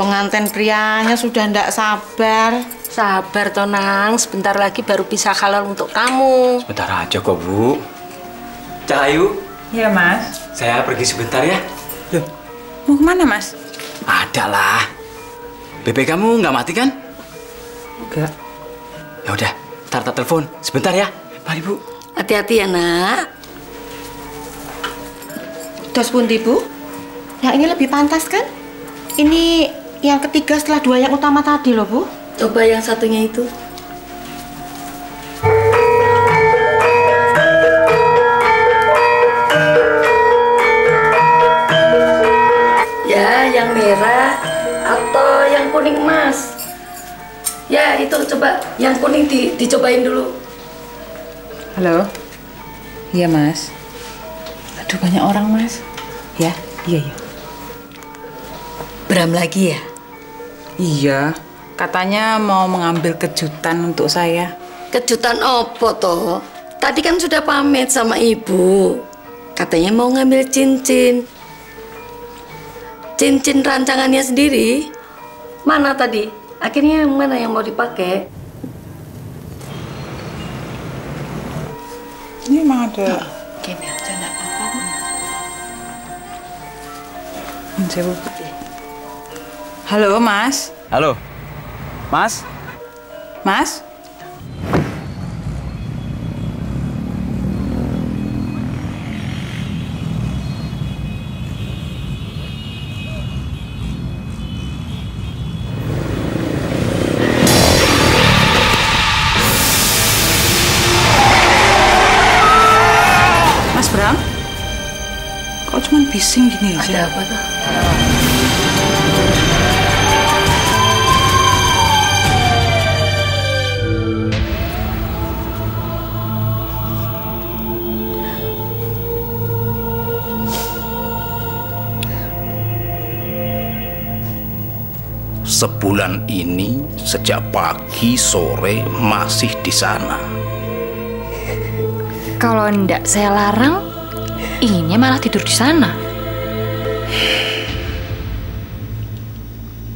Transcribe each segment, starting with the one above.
pengantin prianya sudah ndak sabar. Sabar Tonang, sebentar lagi baru bisa halal untuk kamu. Sebentar aja kok Bu. Cak Ayu. Iya Mas. Saya pergi sebentar ya. Loh, mau kemana Mas? Ada lah. BP kamu nggak mati kan? Enggak. Ya udah, Tarta telepon sebentar ya. Mari Bu. Hati-hati ya nak. Dos pundi Bu? Yang ini lebih pantas kan? Ini yang ketiga setelah dua yang utama tadi loh Bu. Coba yang satunya itu. Ya, yang merah atau yang kuning Mas? Ya, itu coba yang kuning dicobain dulu. Halo. Iya Mas. Aduh banyak orang Mas. Ya, iya. Bram lagi ya? Iya. Katanya mau mengambil kejutan untuk saya. Kejutan apa toh? Tadi kan sudah pamit sama ibu. Katanya mau ngambil cincin. Cincin rancangannya sendiri. Mana tadi? Akhirnya yang mana yang mau dipakai? Ini emang ada. Gini aja enggak apa-apa. Halo Mas. Halo. Mas. Mas. Mas Bram, kok cuma bising gini aja? Ada apa tuh? Sebulan ini sejak pagi sore masih di sana. Kalau ndak saya larang, inginnya malah tidur di sana.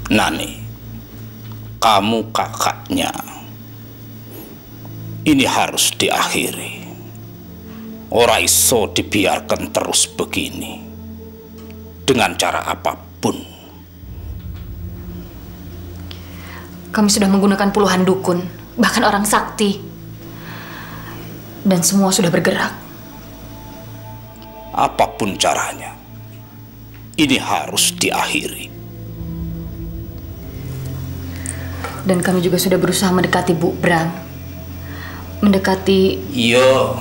Nani, kamu kakaknya. Ini harus diakhiri. Ora iso dibiarkan terus begini. Dengan cara apapun. Kami sudah menggunakan puluhan dukun, bahkan orang sakti. Dan semua sudah bergerak. Apapun caranya, ini harus diakhiri. Dan kami juga sudah berusaha mendekati Bu Bram. Mendekati... Yo.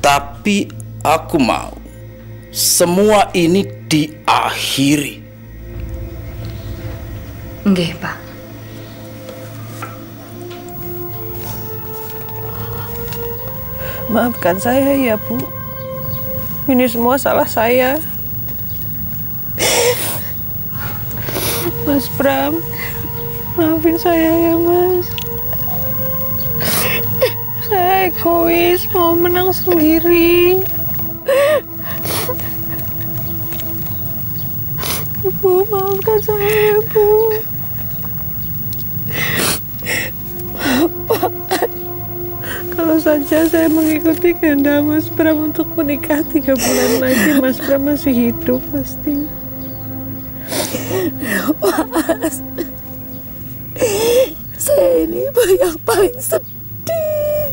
Tapi aku mau semua ini diakhiri. Nggih, Pak. Maafkan saya ya, Bu. Ini semua salah saya. Mas Bram, maafin saya ya, Mas. Saya egois, mau menang sendiri. Bu, maafkan saya, Bu. Kalau saja saya mengikuti kehendak Mas Bram untuk menikah 3 bulan lagi, Mas Bram masih hidup pasti. Mas, saya ini yang paling sedih.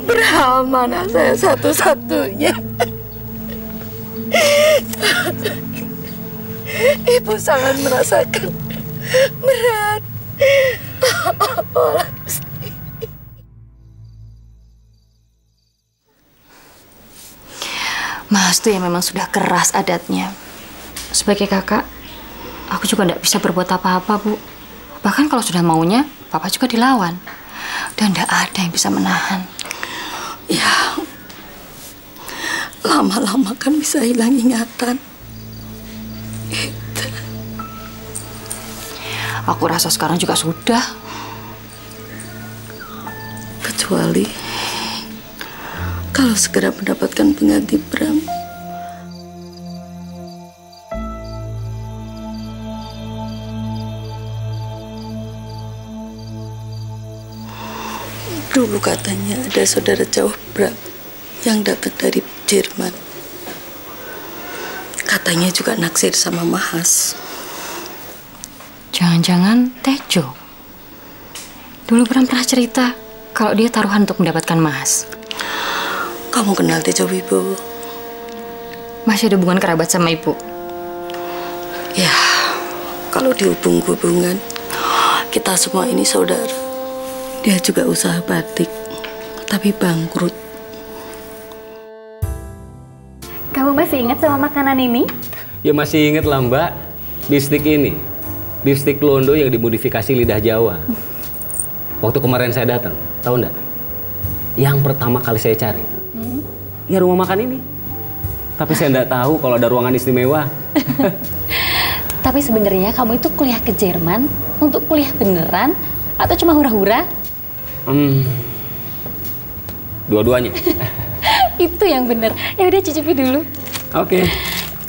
Bram anak saya satu-satunya. Ibu sangat merasakan berat. Mas tuh yang memang sudah keras adatnya. Sebagai kakak, aku juga tidak bisa berbuat apa-apa, Bu. Bahkan kalau sudah maunya, Papa juga dilawan. Dan tidak ada yang bisa menahan. Ya, lama-lama kan bisa hilang ingatan. Itu. Aku rasa sekarang juga sudah. Kecuali kalau segera mendapatkan pengganti Bram. Dulu katanya ada saudara jauh Bram yang datang dari Jerman. Katanya juga naksir sama Mahas. Jangan-jangan Tejo. Dulu Bram pernah cerita kalau dia taruhan untuk mendapatkan Mahas. Kamu kenal Tejo Wibowo? Masih ada hubungan kerabat sama ibu? Ya, kalau dihubung-hubungan, kita semua ini saudara. Dia juga usaha batik, tapi bangkrut. Kamu masih ingat sama makanan ini? Ya masih inget lah Mbak. Bistik ini, bistik londo yang dimodifikasi lidah Jawa. Waktu kemarin saya datang, tahu enggak? Yang pertama kali saya cari, ya rumah makan ini. Tapi saya enggak tahu kalau ada ruangan istimewa. Tapi sebenarnya kamu itu kuliah ke Jerman untuk kuliah beneran atau cuma hura-hura? Dua-duanya. Itu yang bener. Ya udah cicipi dulu. Oke.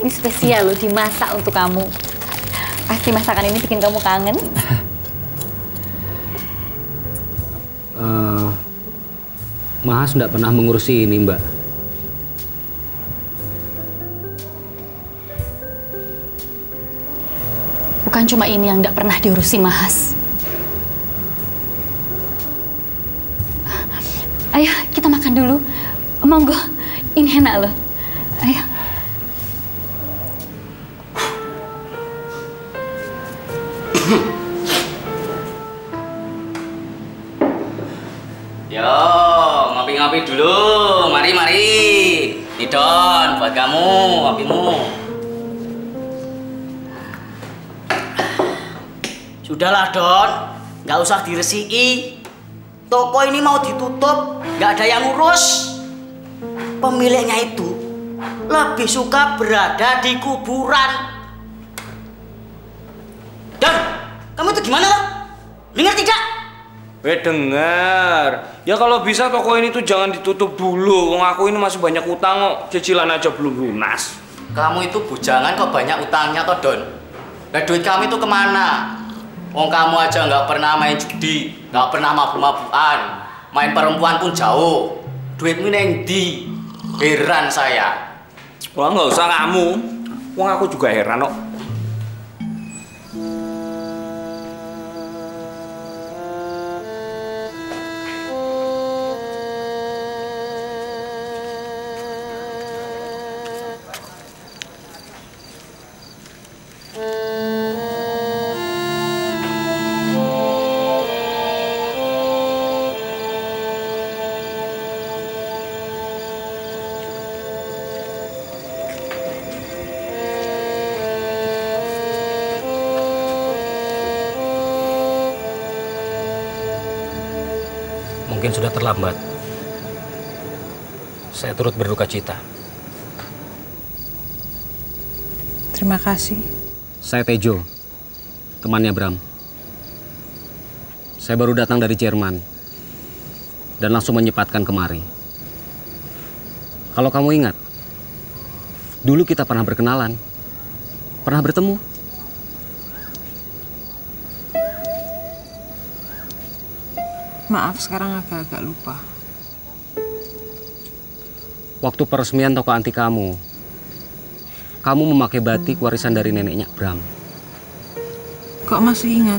Ini spesial loh, dimasak untuk kamu. Pasti masakan ini bikin kamu kangen. Mahas nggak pernah mengurusi ini, Mbak. Bukan cuma ini yang nggak pernah diurusi Mahas. Ayo kita makan dulu. Monggo, ini enak loh. Ayo. Yo, ngopi-ngopi dulu. Mari. Nih Don, buat kamu, kopimu. Sudahlah Don, nggak usah diresiki. Toko ini mau ditutup, nggak ada yang ngurus. Pemiliknya itu lebih suka berada di kuburan. Don, kamu itu gimana loh? Dengar tidak? Dengar. Ya kalau bisa toko ini tuh jangan ditutup dulu. Wong aku ini masih banyak utang kok. Cicilan aja belum lunas. Kamu itu bujangan kok banyak utangnya toh Don. Nah duit kami itu kemana? Wong kamu aja nggak pernah main judi, nggak pernah mabuk-mabukan, main perempuan pun jauh. Duitmu neng di, heran saya. Wah nggak usah kamu. Wong aku juga heran kok. Mungkin sudah terlambat. Saya turut berduka cita. Terima kasih. Saya Tejo, temannya Bram. Saya baru datang dari Jerman dan langsung menyempatkan kemari. Kalau kamu ingat, dulu kita pernah berkenalan, pernah bertemu. Maaf, sekarang agak-agak lupa. Waktu peresmian toko anti kamu memakai batik warisan dari neneknya Bram. Kok masih ingat?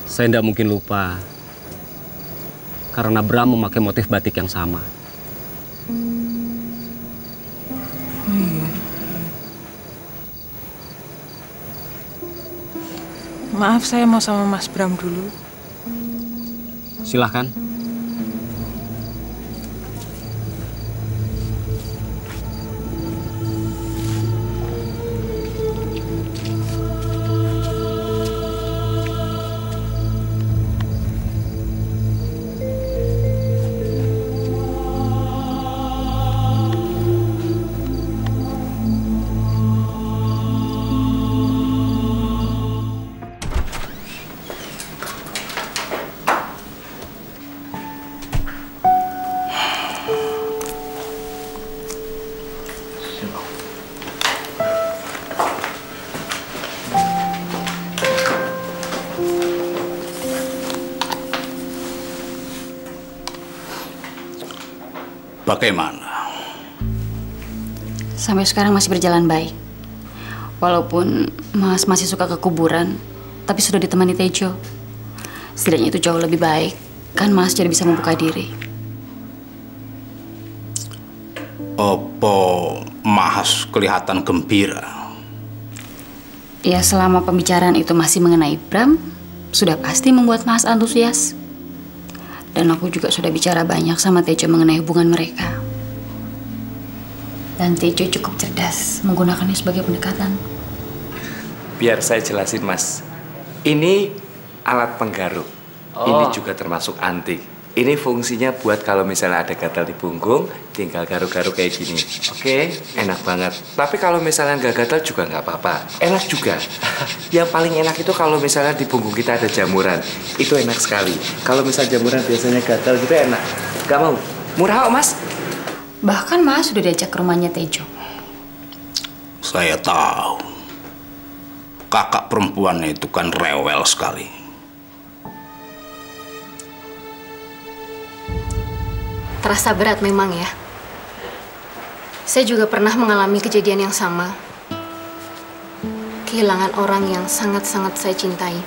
Saya tidak mungkin lupa, karena Bram memakai motif batik yang sama. Oh iya. Maaf, saya mau sama Mas Bram dulu. Silahkan. bagaimana? Sampai sekarang masih berjalan baik. Walaupun Mas masih suka ke kuburan, tapi sudah ditemani Tejo. Setidaknya itu jauh lebih baik. Kan Mas jadi bisa membuka diri. Apa Mas kelihatan gembira? Ya selama pembicaraan itu masih mengenai Bram, sudah pasti membuat Mas antusias. Dan aku juga sudah bicara banyak sama Tejo mengenai hubungan mereka. Dan Tejo cukup cerdas menggunakannya sebagai pendekatan. Biar saya jelasin, Mas. Ini alat penggaruk. Ini juga termasuk antik. Ini fungsinya buat kalau misalnya ada gatal di punggung, tinggal garuk-garuk kayak gini. Oke, enak banget. Tapi kalau misalnya nggak gatal juga nggak apa-apa. Enak juga. Yang paling enak itu kalau misalnya di punggung kita ada jamuran. Itu enak sekali. Kalau misalnya jamuran biasanya gatal gitu enak. Gak mau? Murah kok, Mas. Bahkan Mas sudah diajak ke rumahnya Tejo. Saya tahu. Kakak perempuannya itu kan rewel sekali. Terasa berat memang ya. Saya juga pernah mengalami kejadian yang sama. Kehilangan orang yang sangat-sangat saya cintai.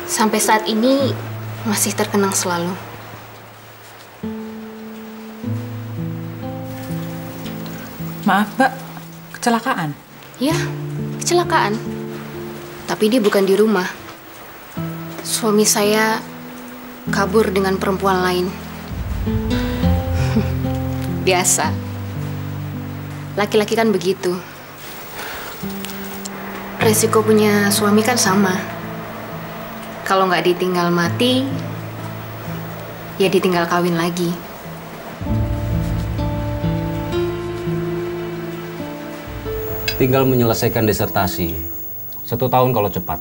Sampai saat ini masih terkenang selalu. Maaf, Mbak. Kecelakaan? Ya, kecelakaan. Tapi dia bukan di rumah. Suami saya kabur dengan perempuan lain. Biasa. Laki-laki kan begitu. Resiko punya suami kan sama. Kalau nggak ditinggal mati, ya ditinggal kawin lagi. Tinggal menyelesaikan disertasi. 1 tahun kalau cepat.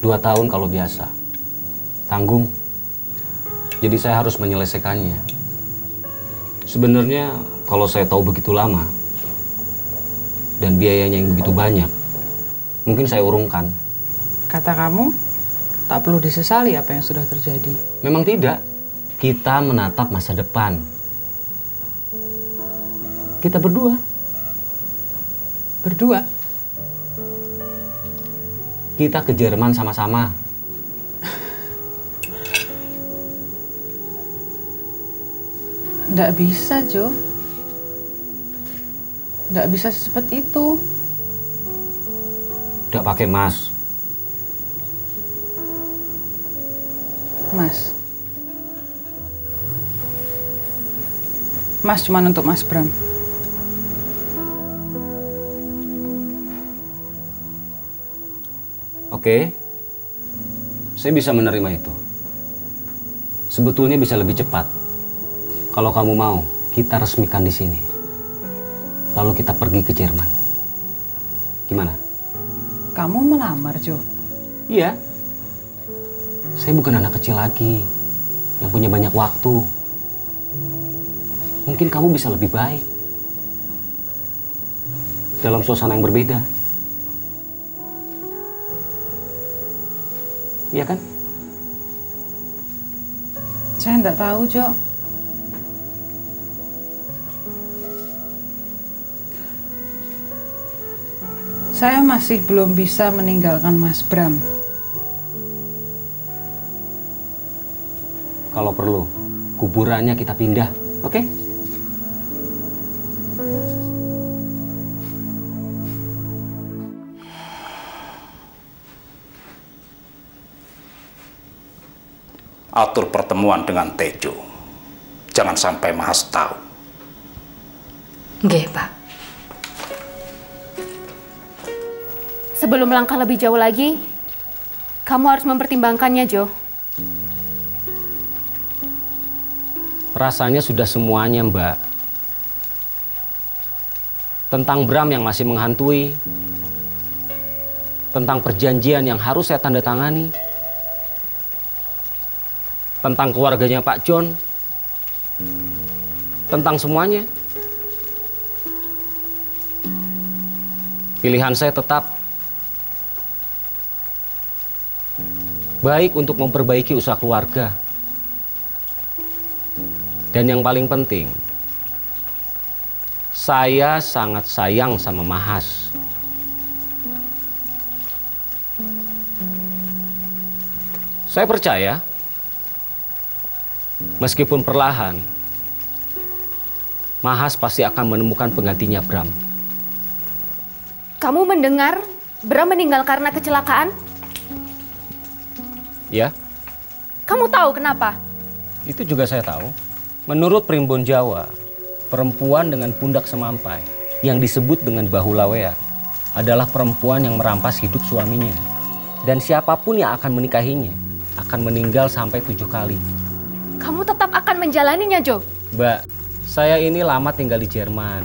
2 tahun kalau biasa. Tanggung. Jadi saya harus menyelesaikannya. Sebenarnya kalau saya tahu begitu lama dan biayanya yang begitu banyak, mungkin saya urungkan. Kata kamu, tak perlu disesali apa yang sudah terjadi. Memang tidak. Kita menatap masa depan. Kita berdua. Berdua? Kita ke Jerman sama-sama. Nggak bisa, Jo. Nggak bisa secepat itu. Nggak pakai Mas. Mas. Mas cuma untuk Mas Bram. Oke, saya bisa menerima itu. Sebetulnya bisa lebih cepat. Kalau kamu mau, kita resmikan di sini. Lalu kita pergi ke Jerman. Gimana? Kamu melamar, Jo? Iya. Saya bukan anak kecil lagi yang punya banyak waktu. Mungkin kamu bisa lebih baik dalam suasana yang berbeda. Iya kan? Saya nggak tahu, Jo. Saya masih belum bisa meninggalkan Mas Bram. Kalau perlu, kuburannya kita pindah, oke? Atur pertemuan dengan Tejo. Jangan sampai Mas tahu. Nggih, Pak. Sebelum melangkah lebih jauh lagi, kamu harus mempertimbangkannya, Jo. Rasanya sudah semuanya, Mbak. Tentang Bram yang masih menghantui, tentang perjanjian yang harus saya tanda tangani, tentang keluarganya Pak John, tentang semuanya. Pilihan saya tetap baik untuk memperbaiki usaha keluarga. Dan yang paling penting, saya sangat sayang sama Mahas. Saya percaya, meskipun perlahan, Mahas pasti akan menemukan penggantinya Bram. Kamu mendengar Bram meninggal karena kecelakaan? Ya, Kamu tahu kenapa? itu juga saya tahu. Menurut Primbon Jawa, perempuan dengan pundak semampai yang disebut dengan bahu lawean adalah perempuan yang merampas hidup suaminya. Dan siapapun yang akan menikahinya akan meninggal sampai 7 kali. Kamu tetap akan menjalaninya, Jo? Mbak, saya ini lama tinggal di Jerman.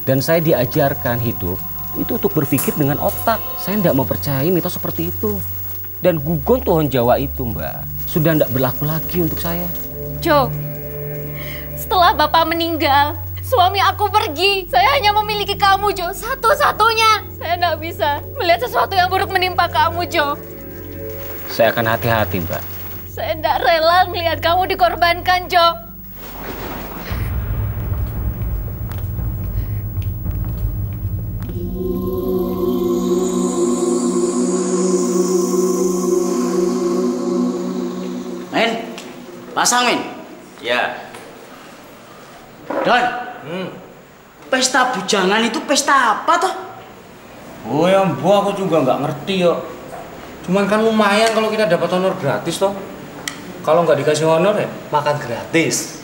Dan saya diajarkan hidup itu untuk berpikir dengan otak. Saya tidak mempercayai mitos seperti itu. Dan gugon Tuhon Jawa itu, Mbak, sudah tidak berlaku lagi untuk saya. Jo, setelah Bapak meninggal, suami aku pergi. Saya hanya memiliki kamu, Jo. Satu-satunya. Saya tidak bisa melihat sesuatu yang buruk menimpa kamu, Jo. Saya akan hati-hati, Mbak. Saya tidak rela melihat kamu dikorbankan, Jo. Min, pasang Min. Ya. Don, pesta bujangan itu pesta apa toh? Oh ya Bu, aku juga nggak ngerti yo. Cuman kan lumayan kalau kita dapat honor gratis toh. Kalau nggak dikasih honor ya makan gratis.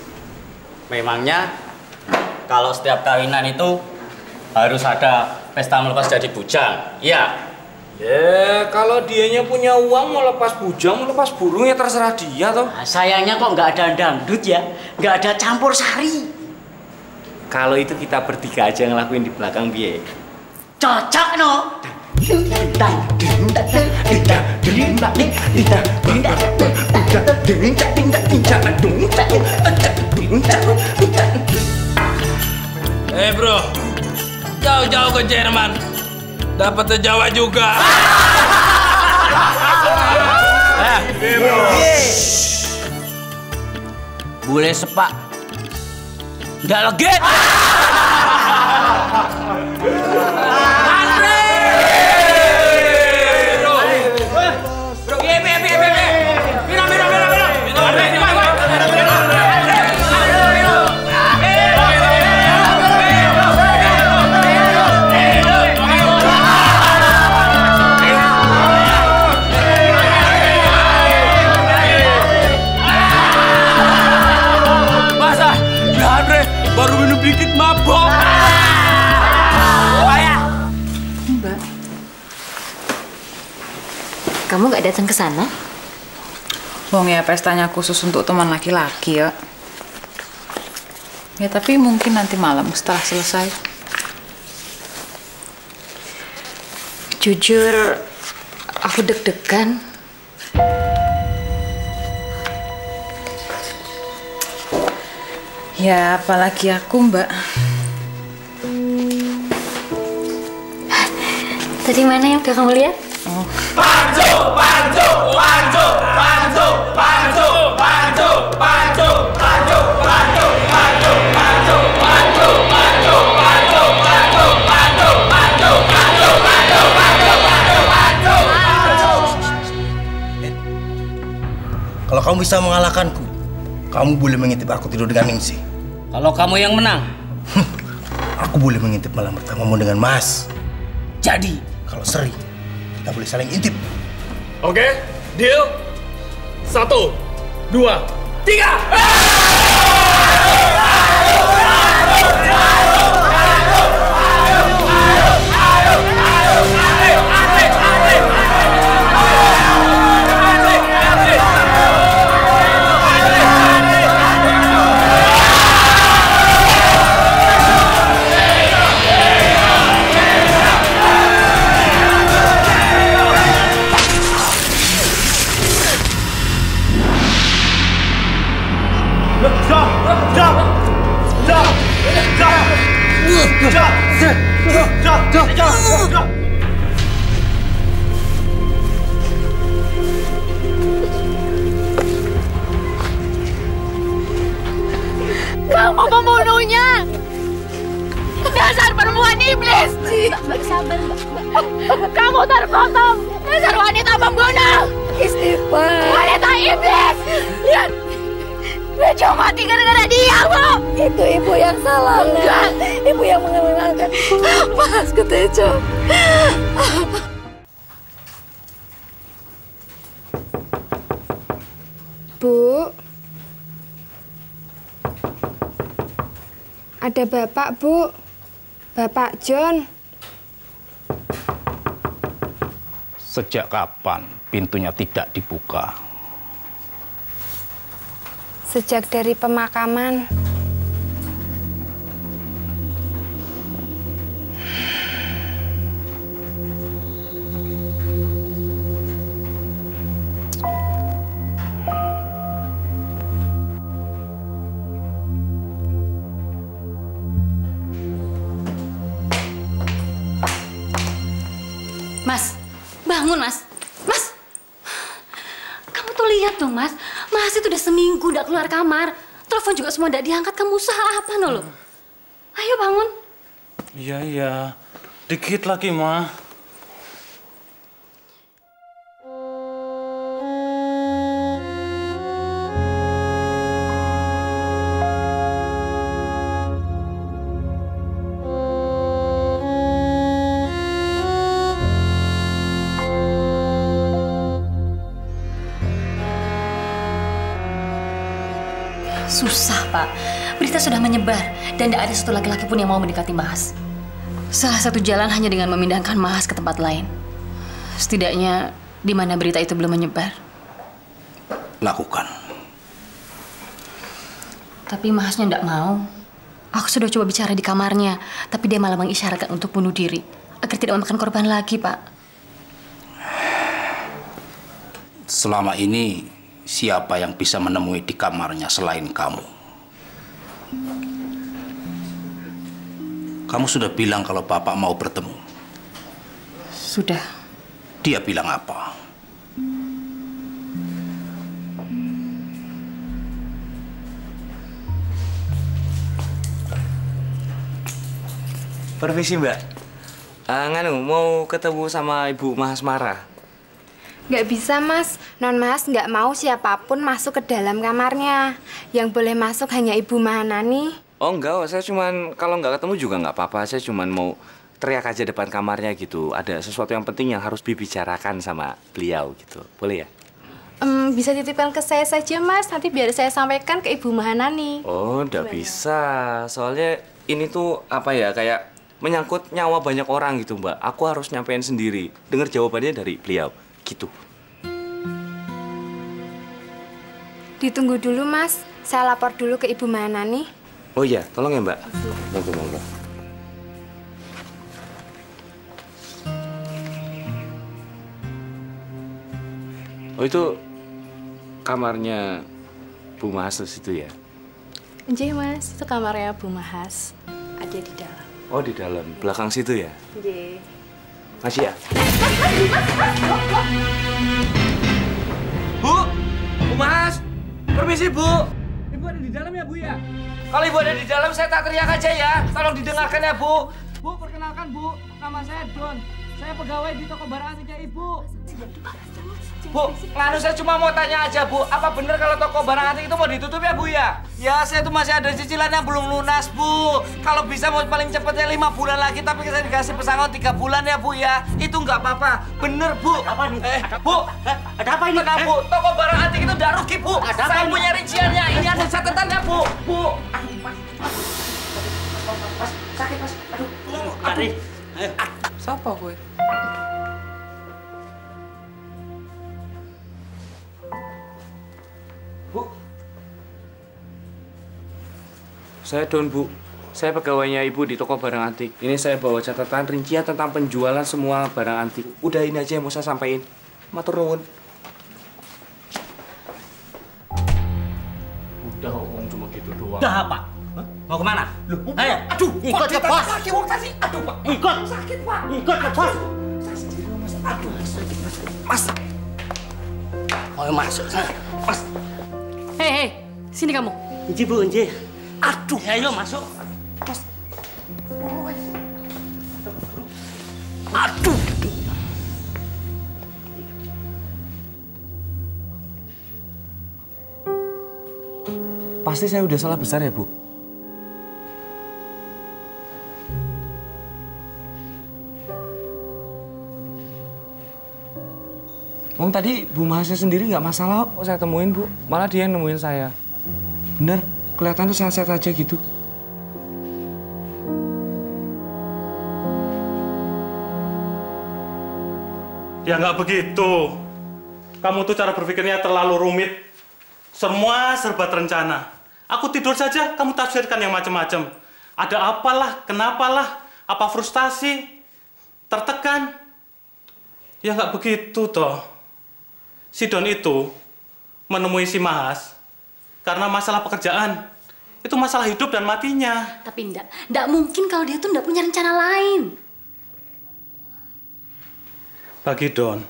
Memangnya kalau setiap kawinan itu harus ada pesta melepas jadi bujang? Iya. Ya kalau dianya punya uang mau lepas bujang mau lepas burung ya terserah dia toh. Nah, sayangnya kok nggak ada dangdut ya, nggak ada campur sari. Kalau itu kita bertiga aja ngelakuin di belakang biye. Cocok no. Bro, jauh-jauh ke Jerman, dapat ke Jawa juga. Boleh sepak, nggak legit. Baru minum dikit mabok. Mbak, kamu nggak datang ke sana? Wong ya pestanya khusus untuk teman laki-laki ya. Ya tapi mungkin nanti malam setelah selesai. Jujur, aku deg-degan. Ya apalagi aku, Mbak. Tadi mana yang udah kamu lihat? Pancu, pancu, pancu, pancu, pancu, pancu, pancu, pancu, pancu, pancu, pancu, pancu, pancu, pancu, pancu, pancu, pancu, pancu, pancu, pancu. Kalau kamu bisa mengalahkanku, kamu boleh mengintip aku tidur dengan Ningsih. Kalau kamu yang menang, aku boleh mengintip malam pertamamu dengan Mas. Jadi, kalau seri, kita boleh saling intip. Oke, deal. 1, 2, 3. kamu pembunuhnya. Dasar perempuan iblis. Mbak, sabar, Mbak. Kamu terpotong. Dasar wanita pembunuh. Istighfar. Wanita iblis. Lihat. Dia cuma mati gara-gara dia, Bu. Itu ibu yang salah. Enggak. Ibu yang mengenalkan Mas ke Tejo. Bu, ada bapak, Bu. Bapak John. Sejak kapan pintunya tidak dibuka? Sejak dari pemakaman. Mas, bangun Mas. Mas, kamu tuh lihat dong Mas. Mas itu udah seminggu udah keluar kamar. Telepon juga semua udah diangkat. Kamu usaha apa no lo? Ayo bangun. Iya. Dikit lagi, Ma. Susah, Pak. Berita sudah menyebar dan tidak ada satu laki-laki pun yang mau mendekati Mas. Salah satu jalan hanya dengan memindahkan Mas ke tempat lain. Setidaknya di mana berita itu belum menyebar. Lakukan. Tapi Masnya tidak mau. Aku sudah coba bicara di kamarnya, tapi dia malah mengisyaratkan untuk bunuh diri agar tidak memakan korban lagi, Pak. Selama ini siapa yang bisa menemui di kamarnya selain kamu? Kamu sudah bilang kalau Bapak mau bertemu. Sudah. Dia bilang apa? Permisi, Mbak. Mau ketemu sama Ibu Mahasmara. Nggak bisa, Mas. Non Mas nggak mau siapapun masuk ke dalam kamarnya. Yang boleh masuk hanya Ibu Mahanani. Oh enggak, saya cuman kalau nggak ketemu juga nggak apa-apa. Saya cuman mau teriak aja depan kamarnya gitu. Ada sesuatu yang penting yang harus dibicarakan sama beliau gitu. Boleh ya? Bisa titipkan ke saya saja, Mas. Nanti biar saya sampaikan ke Ibu Mahanani. Oh, nggak bisa. Soalnya ini tuh apa ya, kayak menyangkut nyawa banyak orang gitu, Mbak. Aku harus nyampein sendiri. Dengar jawabannya dari beliau. Gitu. Ditunggu dulu, Mas. Saya lapor dulu ke Ibu Mahanani. Oh iya, tolong ya, Mbak. Monggo. Oh, itu kamarnya Bu Mahas itu ya? Nggih, Mas. Itu kamarnya Bu Mahas. Ada di dalam. Oh, di dalam. Belakang situ ya? Nggih. Masih ya? Bu Mas, permisi Bu. Ibu ada di dalam ya, Bu ya? Kalau Ibu ada di dalam, saya tak teriak aja ya. Tolong didengarkan ya, Bu. Bu, perkenalkan Bu, nama saya Don. Saya pegawai di toko barang antiknya Ibu. Bu, lalu saya cuma mau tanya aja, Bu. Apa benar kalau toko barang antik itu mau ditutup ya, Bu ya? Ya, saya tuh masih ada cicilan yang belum lunas, Bu. Kalau bisa mau paling cepatnya 5 bulan lagi, tapi saya dikasih pesangon 3 bulan ya, Bu ya. Itu nggak apa-apa. Bener, Bu. Apa nih? Bu, ada apa ini? Tenang, Bu. Toko barang antik itu udah rugi, Bu. Saya punya rinciannya. Ini ada catatannya, Bu. Bu. Mas, sakit, Mas. Aduh. Aduh. Siapa gue? Bu. Saya Don, Bu. Saya pegawainya Ibu di toko barang antik. Ini saya bawa catatan rincian tentang penjualan semua barang antik. Udah ini aja yang mau saya sampaikan. Matur nuwun. Udah ngomong cuma gitu doang. Udah, Pak. Mau kemana? Loh, ayo. Aduh, ikut ke pos. Kaki wong tadi. Aduh, Pak. Ikut. Sakit, Pak. Ikut ke pos. Saya sendiri, Mas. Aduh, sakit, Mas. Mas. Mau masuk sana. Mas. Hei, sini kamu. Inci, Bu, Inci. Aduh. Ya, ayo masuk. Mas. Aduh. Pasti saya udah salah besar ya, Bu? Wong tadi Bu Mahasnya sendiri nggak masalah kok saya temuin, Bu. Malah dia yang nemuin saya. Bener, kelihatannya sehat-sehat aja gitu. Ya nggak begitu. Kamu tuh cara berpikirnya terlalu rumit. Semua serba terencana. Aku tidur saja, kamu tafsirkan yang macam-macam. Ada apalah, kenapalah, apa frustasi, tertekan. Ya nggak begitu toh. Si Don itu menemui si Mahas karena masalah pekerjaan. Itu masalah hidup dan matinya. Tapi enggak mungkin kalau dia tuh enggak punya rencana lain. Bagi Don,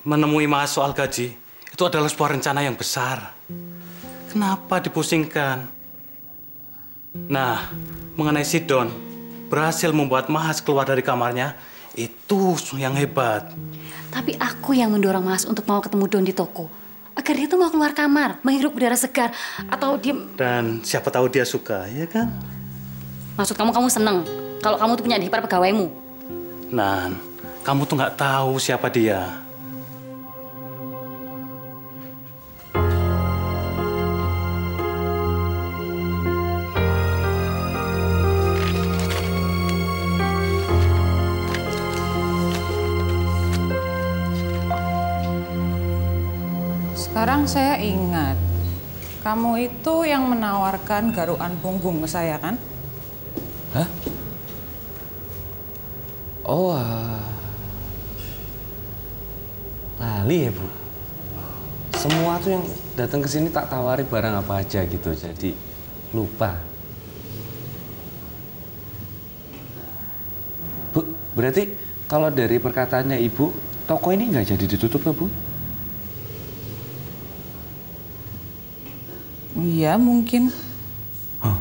menemui Mahas soal gaji itu adalah sebuah rencana yang besar. Kenapa dipusingkan? Nah, mengenai si Don berhasil membuat Mahas keluar dari kamarnya, itu yang hebat. Tapi aku yang mendorong Mas untuk mau ketemu Don di toko. Agar dia tuh mau keluar kamar, menghirup udara segar. Atau dia... Dan siapa tahu dia suka, ya kan? Maksud kamu seneng kalau kamu tuh punya adik ipar pegawaimu? Nan, kamu tuh nggak tahu siapa dia. Sekarang saya ingat, kamu itu yang menawarkan garukan punggung ke saya, kan? Hah? Oh, lali ya, Bu. Semua tuh yang datang ke sini tak tawari barang apa aja gitu, jadi lupa. Bu, berarti kalau dari perkataannya Ibu, toko ini nggak jadi ditutup ya, Bu? Iya, mungkin. Oh,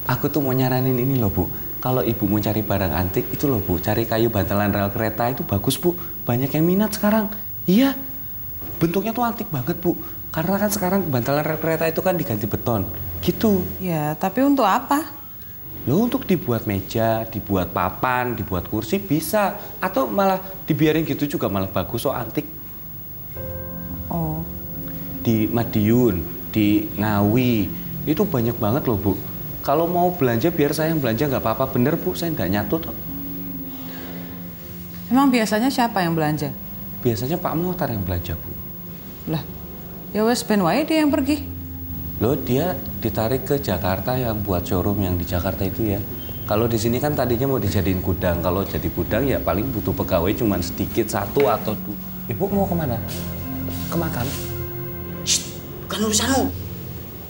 aku tuh mau nyaranin ini loh, Bu. Kalau Ibu mau cari barang antik, itu loh, Bu. Cari kayu bantalan rel kereta itu bagus, Bu. Banyak yang minat sekarang. Iya, bentuknya tuh antik banget, Bu. Karena kan sekarang bantalan rel kereta itu kan diganti beton. Gitu. Ya, tapi untuk apa? Loh, untuk dibuat meja, dibuat papan, dibuat kursi bisa. Atau malah dibiarin gitu juga malah bagus, so antik. Oh. Di Madiun, di Ngawi, itu banyak banget loh, Bu. Kalau mau belanja biar saya yang belanja nggak apa-apa, bener, Bu. Saya nggak nyatut. Emang biasanya siapa yang belanja? Biasanya Pak Mohtar yang belanja, Bu. Lah, ya wes ben wae dia yang pergi. Loh, dia ditarik ke Jakarta yang buat showroom yang di Jakarta itu ya. Kalau di sini kan tadinya mau dijadiin gudang. Kalau jadi gudang ya paling butuh pegawai cuma sedikit, 1 atau 2. Ibu mau kemana? Ke makam? Bukan urusanmu.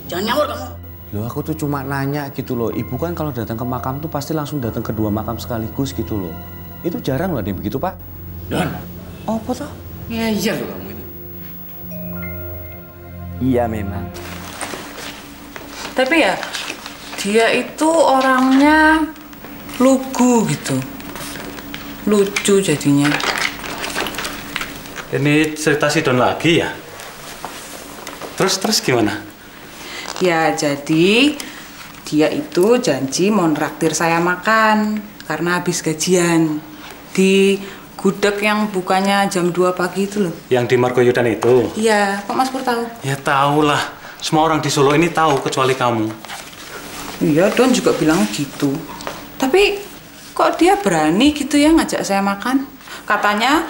Jangan nyawur kamu. Loh, aku tuh cuma nanya gitu loh. Ibu kan kalau datang ke makam tuh pasti langsung datang ke 2 makam sekaligus gitu loh. Itu jarang loh ada yang begitu, Pak. Don. Oh, apa tuh? Ya iya loh kamu itu. Iya memang. Tapi ya, dia itu orangnya lugu gitu. Lucu jadinya. Ini cerita si Don lagi ya? Terus gimana? Ya, jadi dia itu janji mau nraktir saya makan karena habis gajian di gudeg yang bukannya jam 2 pagi itu loh. Yang di Margoyodan itu? Iya, Pak Mas Pur tahu? Ya tahu lah. Semua orang di Solo ini tahu kecuali kamu. Iya, Don juga bilang gitu. Tapi kok dia berani gitu ya ngajak saya makan? Katanya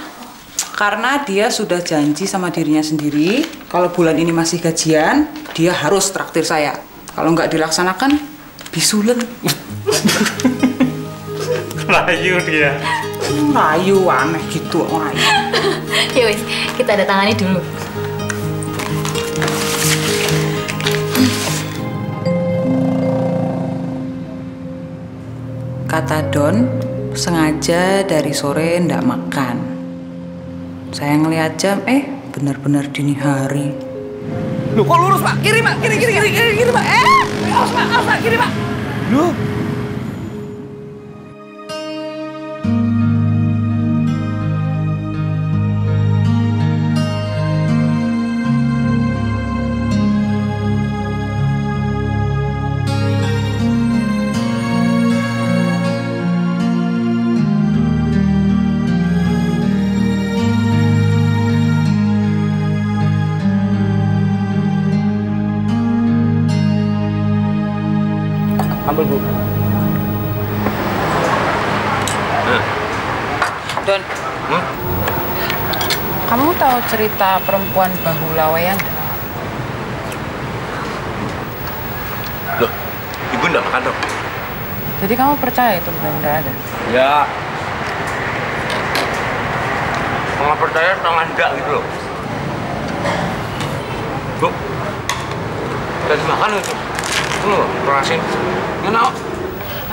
karena dia sudah janji sama dirinya sendiri, kalau bulan ini masih gajian, dia harus traktir saya. Kalau nggak dilaksanakan, bisulen. Rayu dia. Rayu, aneh gitu, rayu. Ya wis, kita ada tangani dulu. Kata Don, sengaja dari sore ndak makan. Saya ngeliat jam, benar-benar dini hari. Loh, kok lurus, Pak? Kiri, Pak. Kiri, Pak. Awas, Pak. awas Pak, kiri Pak. Loh. Ambil Bu. Don, kamu tahu cerita perempuan bahu lawean? Loh, Ibu enggak makan dong? Jadi kamu percaya itu benar ada? Ya. Kalau percaya setengah enggak gitu loh. Bu, udah dimakan itu. Itu loh, kerasin. Enak.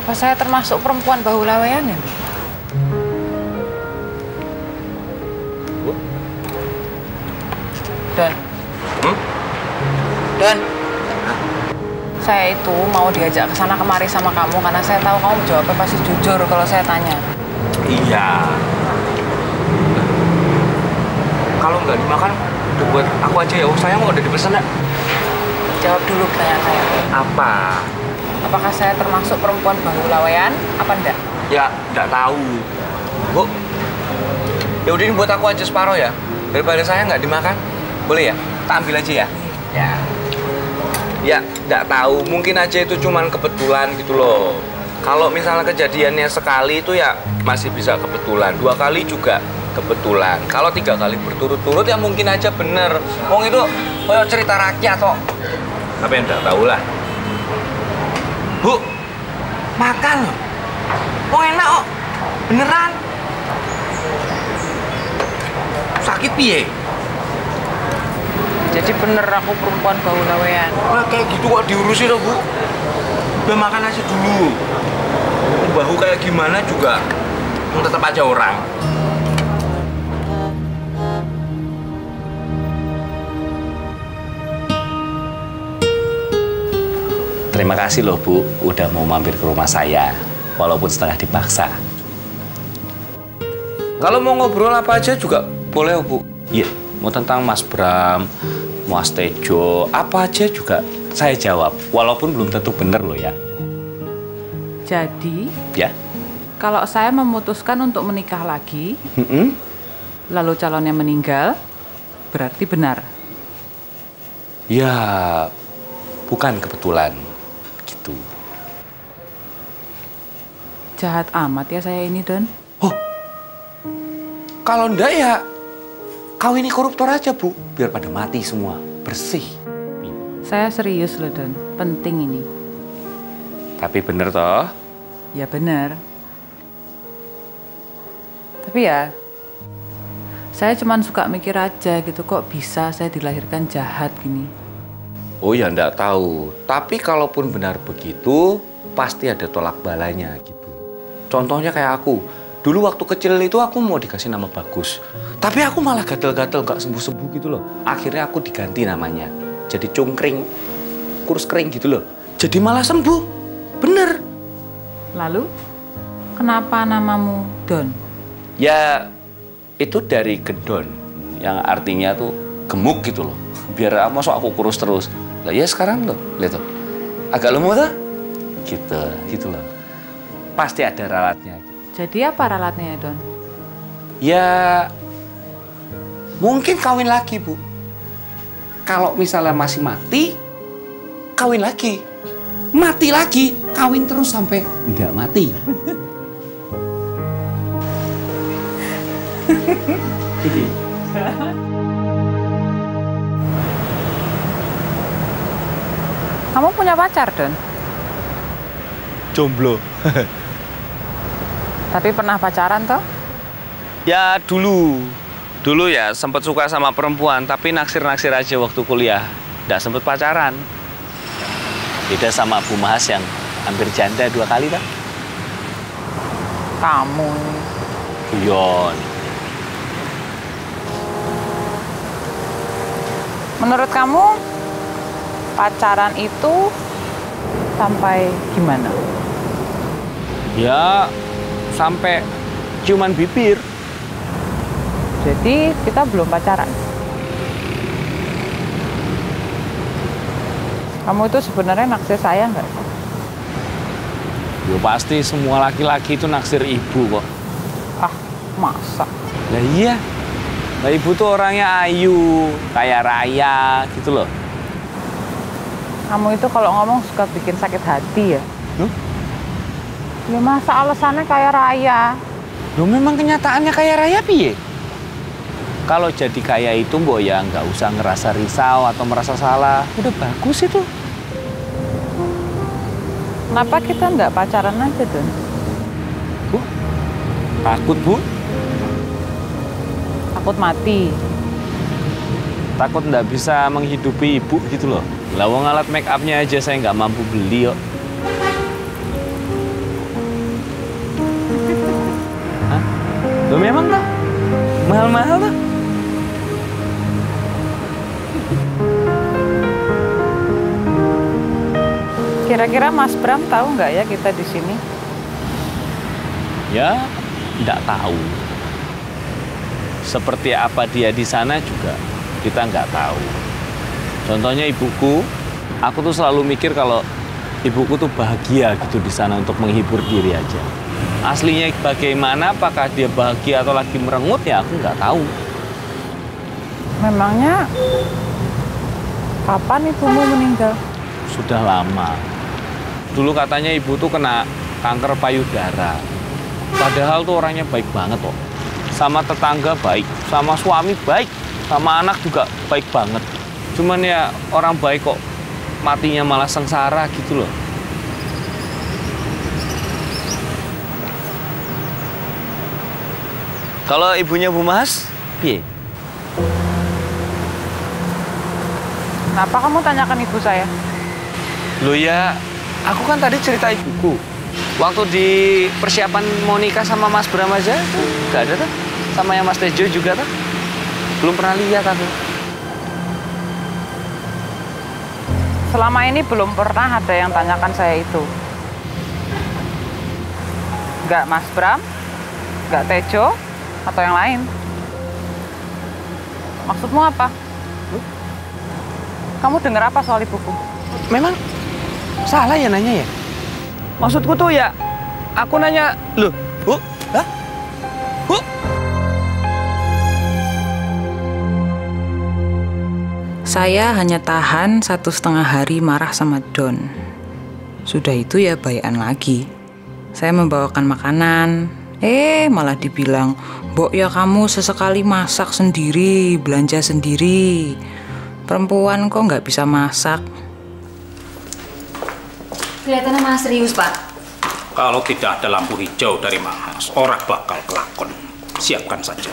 Apa saya termasuk perempuan bahu lawean ya? Bu? Don. Don. Saya itu mau diajak ke sana kemari sama kamu karena saya tahu kamu jawabnya pasti jujur kalau saya tanya. Iya. Kalau nggak dimakan, udah buat aku aja ya. Saya mau udah dipesan ya. Jawab dulu pertanyaan saya. Apa? Apakah saya termasuk perempuan bahu lawean apa enggak? Ya, nggak tahu. Bu, ya udah ini buat aku aja separuh ya. Daripada saya nggak dimakan, boleh ya? Tak ambil aja ya. Ya. Ya, nggak tahu. Mungkin aja itu cuman kebetulan gitu loh. Kalau misalnya kejadiannya sekali itu ya masih bisa kebetulan. 2 kali juga kebetulan. Kalau 3 kali berturut-turut ya mungkin aja bener. Wong itu kayak cerita rakyat kok. Tapi yang nggak tahu lah. Bu, makan loh. Oh enak kok. Beneran. Sakit piye? Jadi bener aku perempuan bahu lawean. Nah, kayak gitu kok diurusin loh, Bu. Udah makan aja dulu. Bahu kayak gimana juga tetap aja orang. Terima kasih loh Bu, udah mau mampir ke rumah saya, walaupun setengah dipaksa. Kalau mau ngobrol apa aja juga boleh Bu. Iya, mau tentang Mas Bram, Mas Tejo, apa aja juga saya jawab, walaupun belum tentu bener loh ya. Jadi, Ya. kalau saya memutuskan untuk menikah lagi, lalu calonnya meninggal, berarti benar. Ya, bukan kebetulan. Gitu. Jahat amat ya saya ini, Don. Kalau enggak ya, kau ini koruptor aja Bu, biar pada mati semua, bersih. Saya serius loh, Don. Penting ini. Tapi bener toh? Ya benar. Tapi ya, saya cuman suka mikir aja gitu, kok bisa saya dilahirkan jahat gini. Oh ya enggak tahu, tapi kalaupun benar begitu, pasti ada tolak balanya gitu. Contohnya kayak aku, dulu waktu kecil itu aku mau dikasih nama Bagus. Tapi aku malah gatel-gatel, gak sembuh-sembuh gitu loh. Akhirnya aku diganti namanya, jadi cungkring, kurus kering gitu loh. Jadi malah sembuh, bener. Lalu, kenapa namamu Don? Ya, itu dari gedon, yang artinya tuh gemuk gitu loh. Biar masuk aku kurus terus. Lah ya sekarang loh, lihat tuh. Agak lemah tuh. Gitu loh. Pasti ada ralatnya. Jadi apa ralatnya ya, Don? Ya, mungkin kawin lagi, Bu. Kalau misalnya masih mati, kawin lagi. Mati lagi, kawin terus sampai nggak mati. Kamu punya pacar, Don? Jomblo. Tapi pernah pacaran toh? Ya dulu ya sempat suka sama perempuan, tapi naksir-naksir aja waktu kuliah. Nggak sempet pacaran. Beda sama Bu Mahas yang hampir janda 2 kali kan? Kamu. Guyon. Menurut kamu, pacaran itu sampai gimana? Ya, sampai ciuman bibir. Jadi kita belum pacaran? Kamu itu sebenarnya naksir saya nggak? Ya pasti semua laki-laki itu naksir ibu kok. Ah, masa? Lah iya. Lah ibu tuh orangnya ayu, kayak raya gitu loh. Kamu itu kalau ngomong suka bikin sakit hati ya? Ya masa alasannya kayak raya? Loh memang kenyataannya kayak raya piye? Kalau jadi kaya itu mbok ya nggak usah ngerasa risau atau merasa salah. Udah bagus itu. Kenapa kita nggak pacaran aja, Don? Bu? Takut, Bu? Takut mati. Takut nggak bisa menghidupi ibu gitu loh. Lah wong alat make up-nya aja saya nggak mampu beli kok. Hah? Loh memang tak? Mahal-mahal tak? Kira-kira Mas Bram tahu nggak ya kita di sini? Ya, nggak tahu. Seperti apa dia di sana juga kita nggak tahu. Contohnya ibuku, aku tuh selalu mikir kalau ibuku tuh bahagia gitu di sana untuk menghibur diri aja. Aslinya bagaimana, apakah dia bahagia atau lagi merengut ya aku nggak tahu. Memangnya kapan ibumu meninggal? Sudah lama. Dulu katanya ibu tuh kena kanker payudara. Padahal tuh orangnya baik banget kok. Sama tetangga baik, sama suami baik, sama anak juga baik banget. Cuman ya orang baik kok matinya malah sengsara gitu loh. Kalau ibunya Bu Mas, piye? Kenapa kamu tanyakan ibu saya? Loh ya, aku kan tadi cerita ibuku. Waktu di persiapan mau nikah sama Mas Bram aja, tuh gak ada tuh. Sama yang Mas Tejo juga tuh. Belum pernah lihat aku. Selama ini belum pernah ada yang tanyakan saya itu. Nggak Mas Bram, nggak Tejo, atau yang lain. Maksudmu apa? Kamu dengar apa soal ibuku? Memang salah ya nanya ya? Maksudku tuh ya, aku nanya, loh, Bu, hah? Bu? Saya hanya tahan 1,5 hari marah sama Don. Sudah itu ya baikan lagi. Saya membawakan makanan, malah dibilang, "Mbok ya kamu sesekali masak sendiri, belanja sendiri. Perempuan kok nggak bisa masak." Kelihatannya Mas serius, Pak. Kalau tidak ada lampu hijau dari Mahas, orang bakal kelakon. Siapkan saja.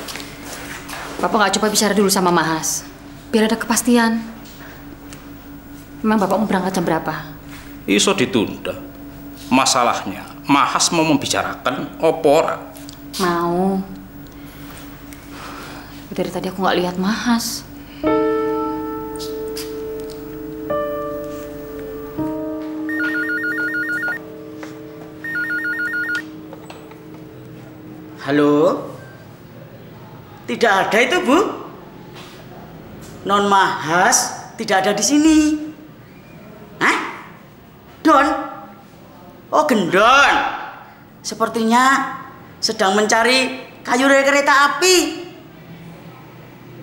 Bapak nggak coba bicara dulu sama Mahas, biar ada kepastian. Memang Bapak mau berangkat jam berapa? Iso ditunda. Masalahnya, Mahas mau membicarakan opora. Mau. Dari tadi aku nggak lihat Mahas. Halo? Tidak ada itu, Bu. Non Mahas tidak ada di sini. Hah? Don? Oh, Gendon. Sepertinya sedang mencari kayu rel kereta api.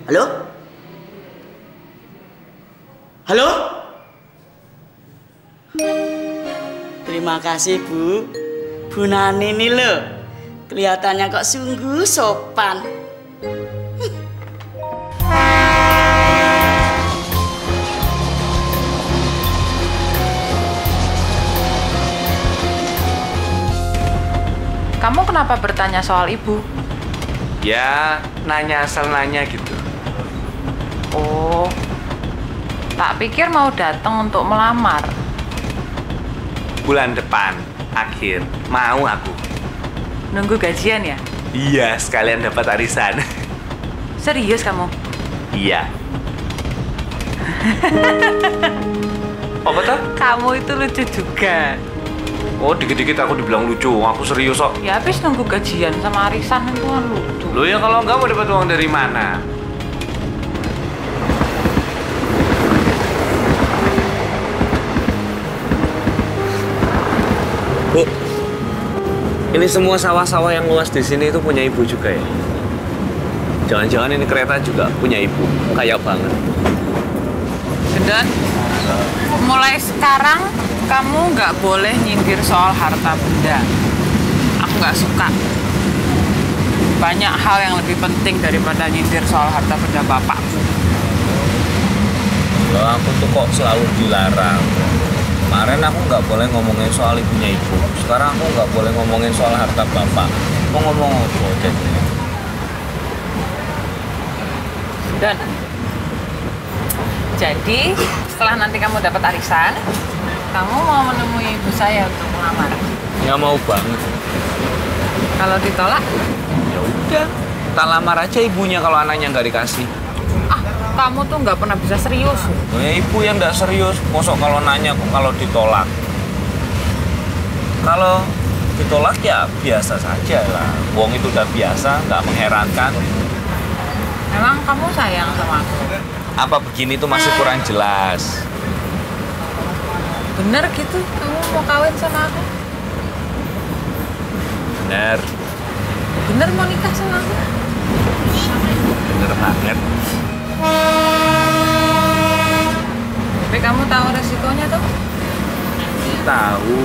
Halo? Halo? Terima kasih, Bu. Bu Nani nih loh. Kelihatannya kok sungguh sopan. Kamu kenapa bertanya soal ibu? Ya, nanya asal nanya gitu. Oh, tak pikir mau datang untuk melamar. Bulan depan, akhir, mau aku. Nunggu gajian ya? Iya, sekalian dapat arisan. Serius kamu? Iya. Apa tuh? Kamu itu lucu juga. Oh, dikit-dikit aku dibilang lucu. Aku serius kok. Ya habis nunggu gajian sama arisan itu kan lucu. Lo ya kalau enggak mau dapat uang dari mana? Bu, ini semua sawah-sawah yang luas di sini itu punya ibu juga ya? Jangan-jangan ini kereta juga punya ibu, kayak banget. Dan mulai sekarang kamu nggak boleh nyindir soal harta benda. Aku nggak suka. Banyak hal yang lebih penting daripada nyindir soal harta benda bapak. Loh, aku tuh kok selalu dilarang. Kemarin aku nggak boleh ngomongin soal ibunya ibu. Sekarang aku nggak boleh ngomongin soal harta bapak. Mau ngomong apa jadinya? Dan jadi setelah nanti kamu dapat arisan, kamu mau menemui ibu saya untuk melamar. Nggak mau banget. Kalau ditolak? Ya udah, tak lamar aja ibunya kalau anaknya nggak dikasih. Kamu tuh nggak pernah bisa serius. Ya ibu yang nggak serius, mosok kalau nanya kok kalau ditolak. Kalau ditolak ya biasa saja lah. Wong itu udah biasa, nggak mengherankan. Emang kamu sayang sama aku? Apa begini tuh masih kurang jelas? Bener gitu, kamu mau kawin sama aku? Bener. Bener mau nikah sama aku? Bener banget. Tapi kamu tahu resikonya tuh? Tahu.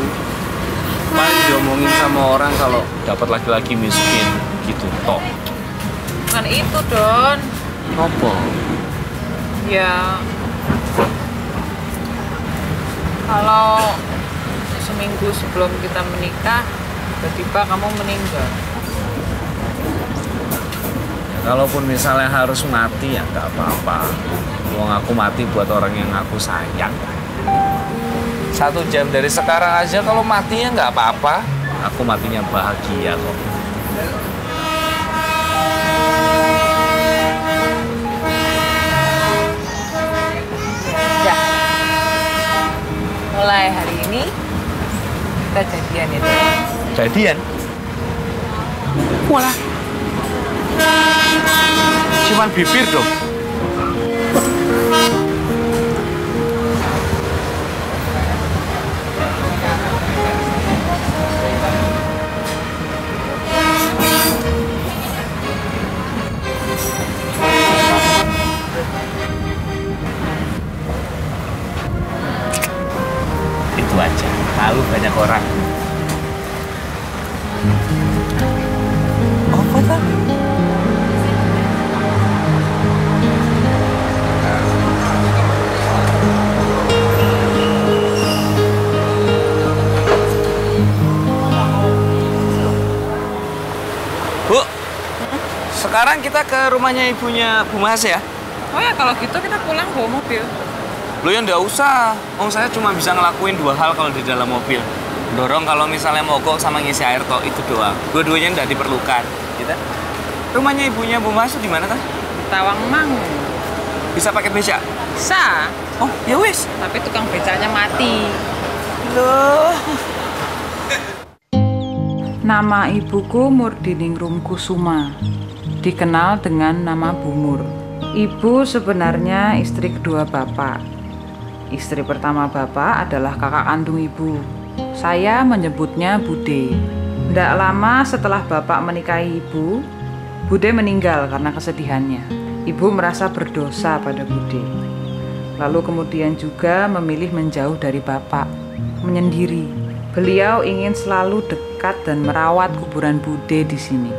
Paling diomongin sama orang kalau dapat laki-laki miskin gitu toh. Bukan itu, Don. Apa? Ya, kalau seminggu sebelum kita menikah, tiba-tiba kamu meninggal. Kalaupun misalnya harus mati ya nggak apa-apa. Wong aku mati buat orang yang aku sayang. 1 jam dari sekarang aja kalau matinya nggak apa-apa. Aku matinya bahagia kok. Ya, mulai hari ini kita jadian ya. Jadian? Walah. Cuman bibir dong. Itu aja. Tahu banyak orang. Apa tuh? Bu, sekarang kita ke rumahnya ibunya Bu Mas ya? Oh ya, kalau gitu kita pulang bawa mobil. Lu ya nggak usah. Saya cuma bisa ngelakuin 2 hal kalau di dalam mobil. Dorong kalau misalnya mogok sama ngisi air toh, itu doang. Dua-duanya nggak diperlukan. Gitu. Rumahnya ibunya Bu Mas di mana tah? Tawangmangu. Bisa pakai beca? Bisa. Oh, ya wis. Tapi tukang becanya mati. Loh. Nama ibuku Murdiningrum Kusuma, dikenal dengan nama Bu Mur. Ibu sebenarnya istri kedua bapak. Istri pertama bapak adalah kakak kandung ibu. Saya menyebutnya Bude. Tidak lama setelah bapak menikahi ibu, Bude meninggal karena kesedihannya. Ibu merasa berdosa pada Bude. Lalu kemudian juga memilih menjauh dari bapak, menyendiri. Beliau ingin selalu dekat dan merawat kuburan Bude di sini.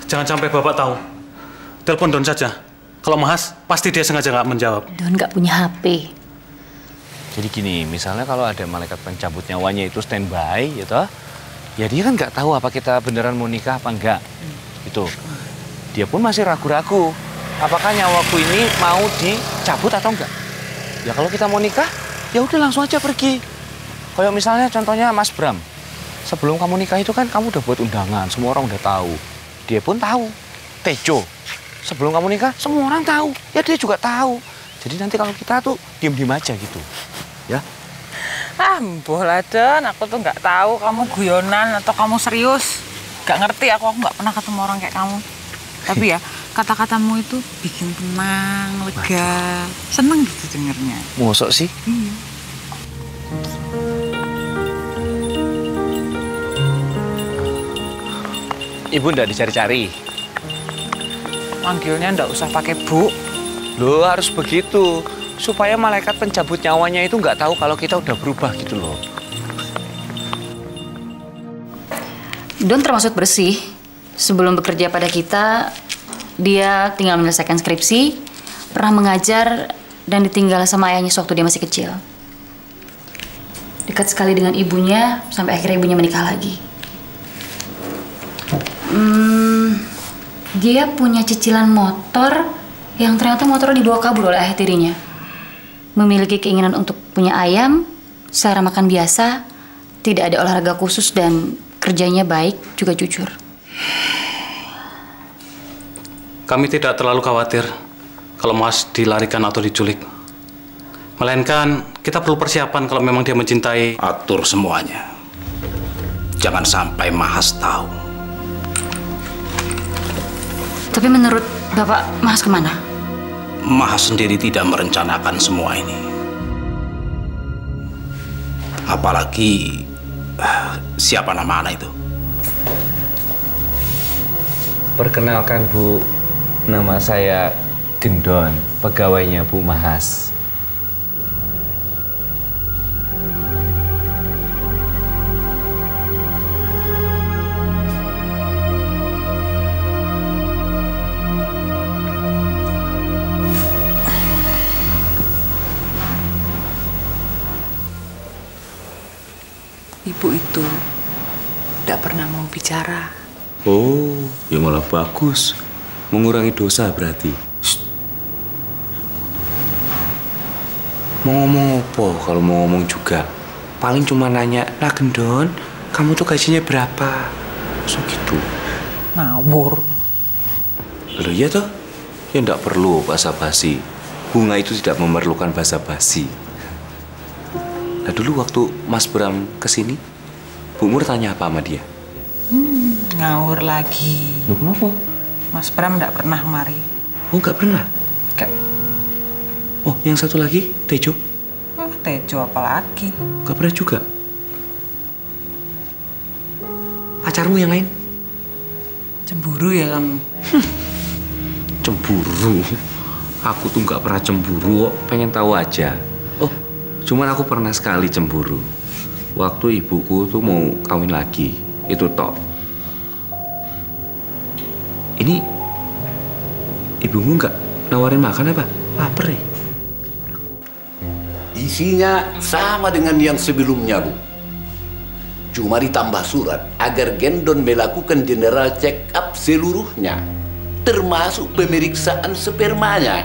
Jangan sampai Bapak tahu. Telepon Don saja. Kalau Mas, pasti dia sengaja nggak menjawab. Don nggak punya HP. Jadi gini, misalnya kalau ada malaikat pencabut nyawanya itu standby, gitu, ya dia kan nggak tahu apa kita beneran mau nikah apa enggak. Itu. Dia pun masih ragu-ragu. Apakah nyawaku ini mau dicabut atau enggak? Ya kalau kita mau nikah, ya udah langsung aja pergi. Kayak misalnya contohnya Mas Bram. Sebelum kamu nikah itu kan kamu udah buat undangan, semua orang udah tahu. Dia pun tahu. Tejo, sebelum kamu nikah semua orang tahu. Ya dia juga tahu. Jadi nanti kalau kita tuh diem-diem aja gitu. Ya. Mboh lah, Don. Aku tuh nggak tahu kamu guyonan atau kamu serius. Gak ngerti aku nggak pernah ketemu orang kayak kamu. Tapi ya, kata-katamu itu bikin tenang, lega, seneng gitu dengernya. Mosok sih? Iya. Ibu ndak dicari-cari? Manggilnya ndak usah pakai Bu. Loh, harus begitu. Supaya malaikat pencabut nyawanya itu nggak tahu kalau kita udah berubah gitu loh. Don termasuk bersih. Sebelum bekerja pada kita, dia tinggal menyelesaikan skripsi, pernah mengajar, dan ditinggal sama ayahnya sewaktu dia masih kecil. Dekat sekali dengan ibunya, sampai akhirnya ibunya menikah lagi. Dia punya cicilan motor yang ternyata motornya dibawa kabur oleh ayah tirinya. Memiliki keinginan untuk punya ayam, selera makan biasa, tidak ada olahraga khusus, dan kerjanya baik, juga jujur. Kami tidak terlalu khawatir kalau Mas dilarikan atau diculik. Melainkan kita perlu persiapan kalau memang dia mencintai. Atur semuanya. Jangan sampai Mahas tahu. Tapi menurut Bapak, Mas kemana? Mahas sendiri tidak merencanakan semua ini. Apalagi siapa nama anak itu? Perkenalkan Bu, nama saya Gendon, pegawainya Bu Mahas. Ibu itu tidak pernah mau bicara. Oh, ya malah bagus. Mengurangi dosa berarti. Mau ngomong apa kalau mau ngomong juga? Paling cuma nanya, nah Gendon, kamu tuh gajinya berapa? So gitu. Ngawur. Loh iya toh? Ya enggak perlu basa-basi. Bunga itu tidak memerlukan basa-basi. Nah dulu waktu Mas Bram kesini, Bu Mur tanya apa sama dia? Ngawur lagi. Loh kenapa? Mas Bram nggak pernah kemari. Oh nggak pernah? Oh yang satu lagi, Tejo? Tejo apa lagi? Nggak pernah juga? Pacarmu yang lain? Cemburu ya kamu? Cemburu? Aku tuh nggak pernah cemburu kok, pengen tahu aja. Oh, cuman aku pernah sekali cemburu. Waktu ibuku tuh mau kawin lagi, itu tok. Ini ibumu nggak nawarin makan apa? Laper ya? Isinya sama dengan yang sebelumnya, Bu. Cuma ditambah surat agar Gendon melakukan general check up seluruhnya, termasuk pemeriksaan spermanya.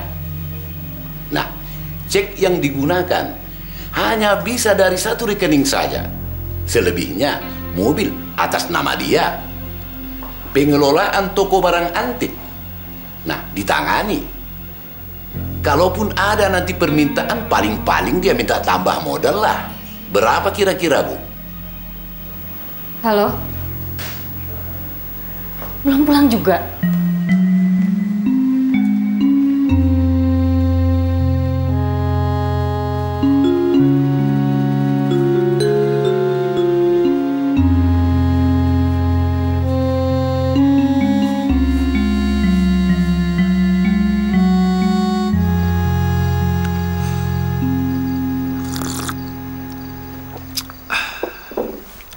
Nah, cek yang digunakan hanya bisa dari satu rekening saja. Selebihnya mobil atas nama dia. Pengelolaan toko barang antik. Nah, ditangani. Kalaupun ada nanti permintaan, paling-paling dia minta tambah modal lah. Berapa kira-kira, Bu? Halo? Belum pulang juga?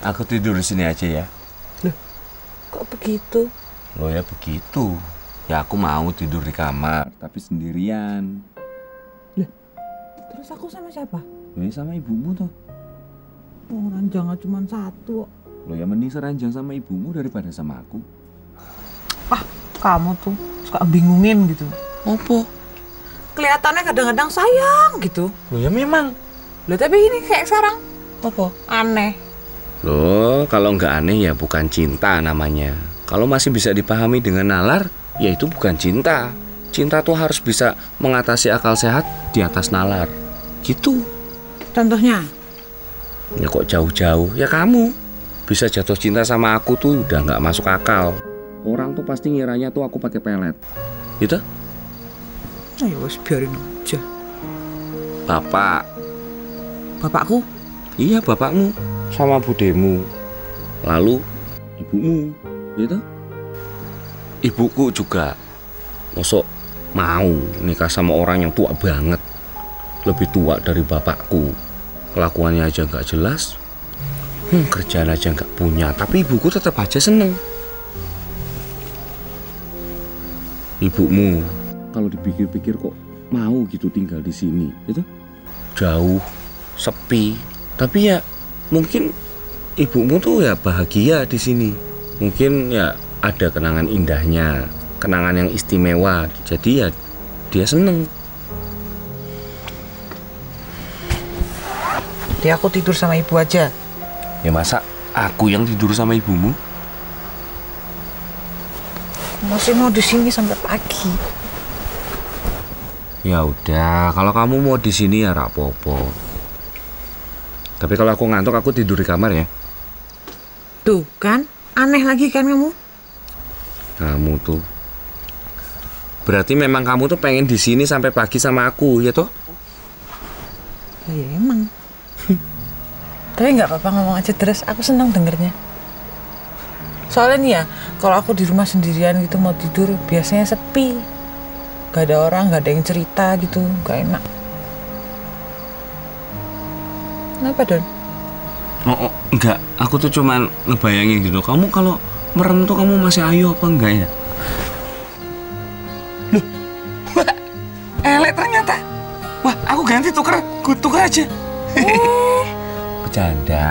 Aku tidur di sini aja ya. Loh, kok begitu? Loh ya begitu. Ya aku mau tidur di kamar, tapi sendirian. Loh, terus aku sama siapa? Loh ya sama ibumu tuh. Oh, ranjangnya cuma satu. Loh ya mending seranjang sama ibumu daripada sama aku. Kamu tuh suka bingungin gitu. Apa? Kelihatannya kadang-kadang sayang gitu. Loh ya memang. Loh tapi ini kayak sekarang. Apa? Aneh. Loh, kalau nggak aneh ya bukan cinta namanya. Kalau masih bisa dipahami dengan nalar, ya itu bukan cinta. Cinta tuh harus bisa mengatasi akal sehat di atas nalar. Gitu. Contohnya? Ya kok jauh-jauh? Ya kamu. Bisa jatuh cinta sama aku tuh udah nggak masuk akal. Orang tuh pasti ngiranya tuh aku pakai pelet. Gitu? Ayo wes biarin aja. Bapak. Bapakku? Iya, bapakmu. Sama budemu. Lalu ibumu. Gitu? Ibuku juga. Mosok mau nikah sama orang yang tua banget. Lebih tua dari bapakku. Kelakuannya aja nggak jelas. Kerjaan aja nggak punya. Tapi ibuku tetap aja seneng. Ibumu kalau dipikir-pikir kok mau gitu tinggal di sini, gitu? Jauh, sepi. Tapi ya mungkin ibumu tuh ya bahagia di sini. Mungkin ya ada kenangan indahnya, kenangan yang istimewa. Jadi ya dia seneng. Jadi aku tidur sama ibu aja. Ya masa aku yang tidur sama ibumu? Masih mau di sini sampai pagi. Ya udah, kalau kamu mau di sini ya rapopo. Tapi kalau aku ngantuk aku tidur di kamar ya. Tuh kan, aneh lagi kan kamu? Kamu tuh. Berarti memang kamu tuh pengen di sini sampai pagi sama aku, ya toh? Ya emang. Tapi nggak apa-apa ngomong aja terus. Aku senang dengernya. Soalnya nih ya, kalau aku di rumah sendirian gitu mau tidur biasanya sepi. Gak ada orang, gak ada yang cerita gitu, gak enak. Kenapa, Don? Oh, enggak, aku tuh cuman ngebayangin gitu. Kamu kalau merem tuh kamu masih ayo apa enggak ya? Loh, wah, elek ternyata. Wah, aku ganti tuker aja. Bercanda,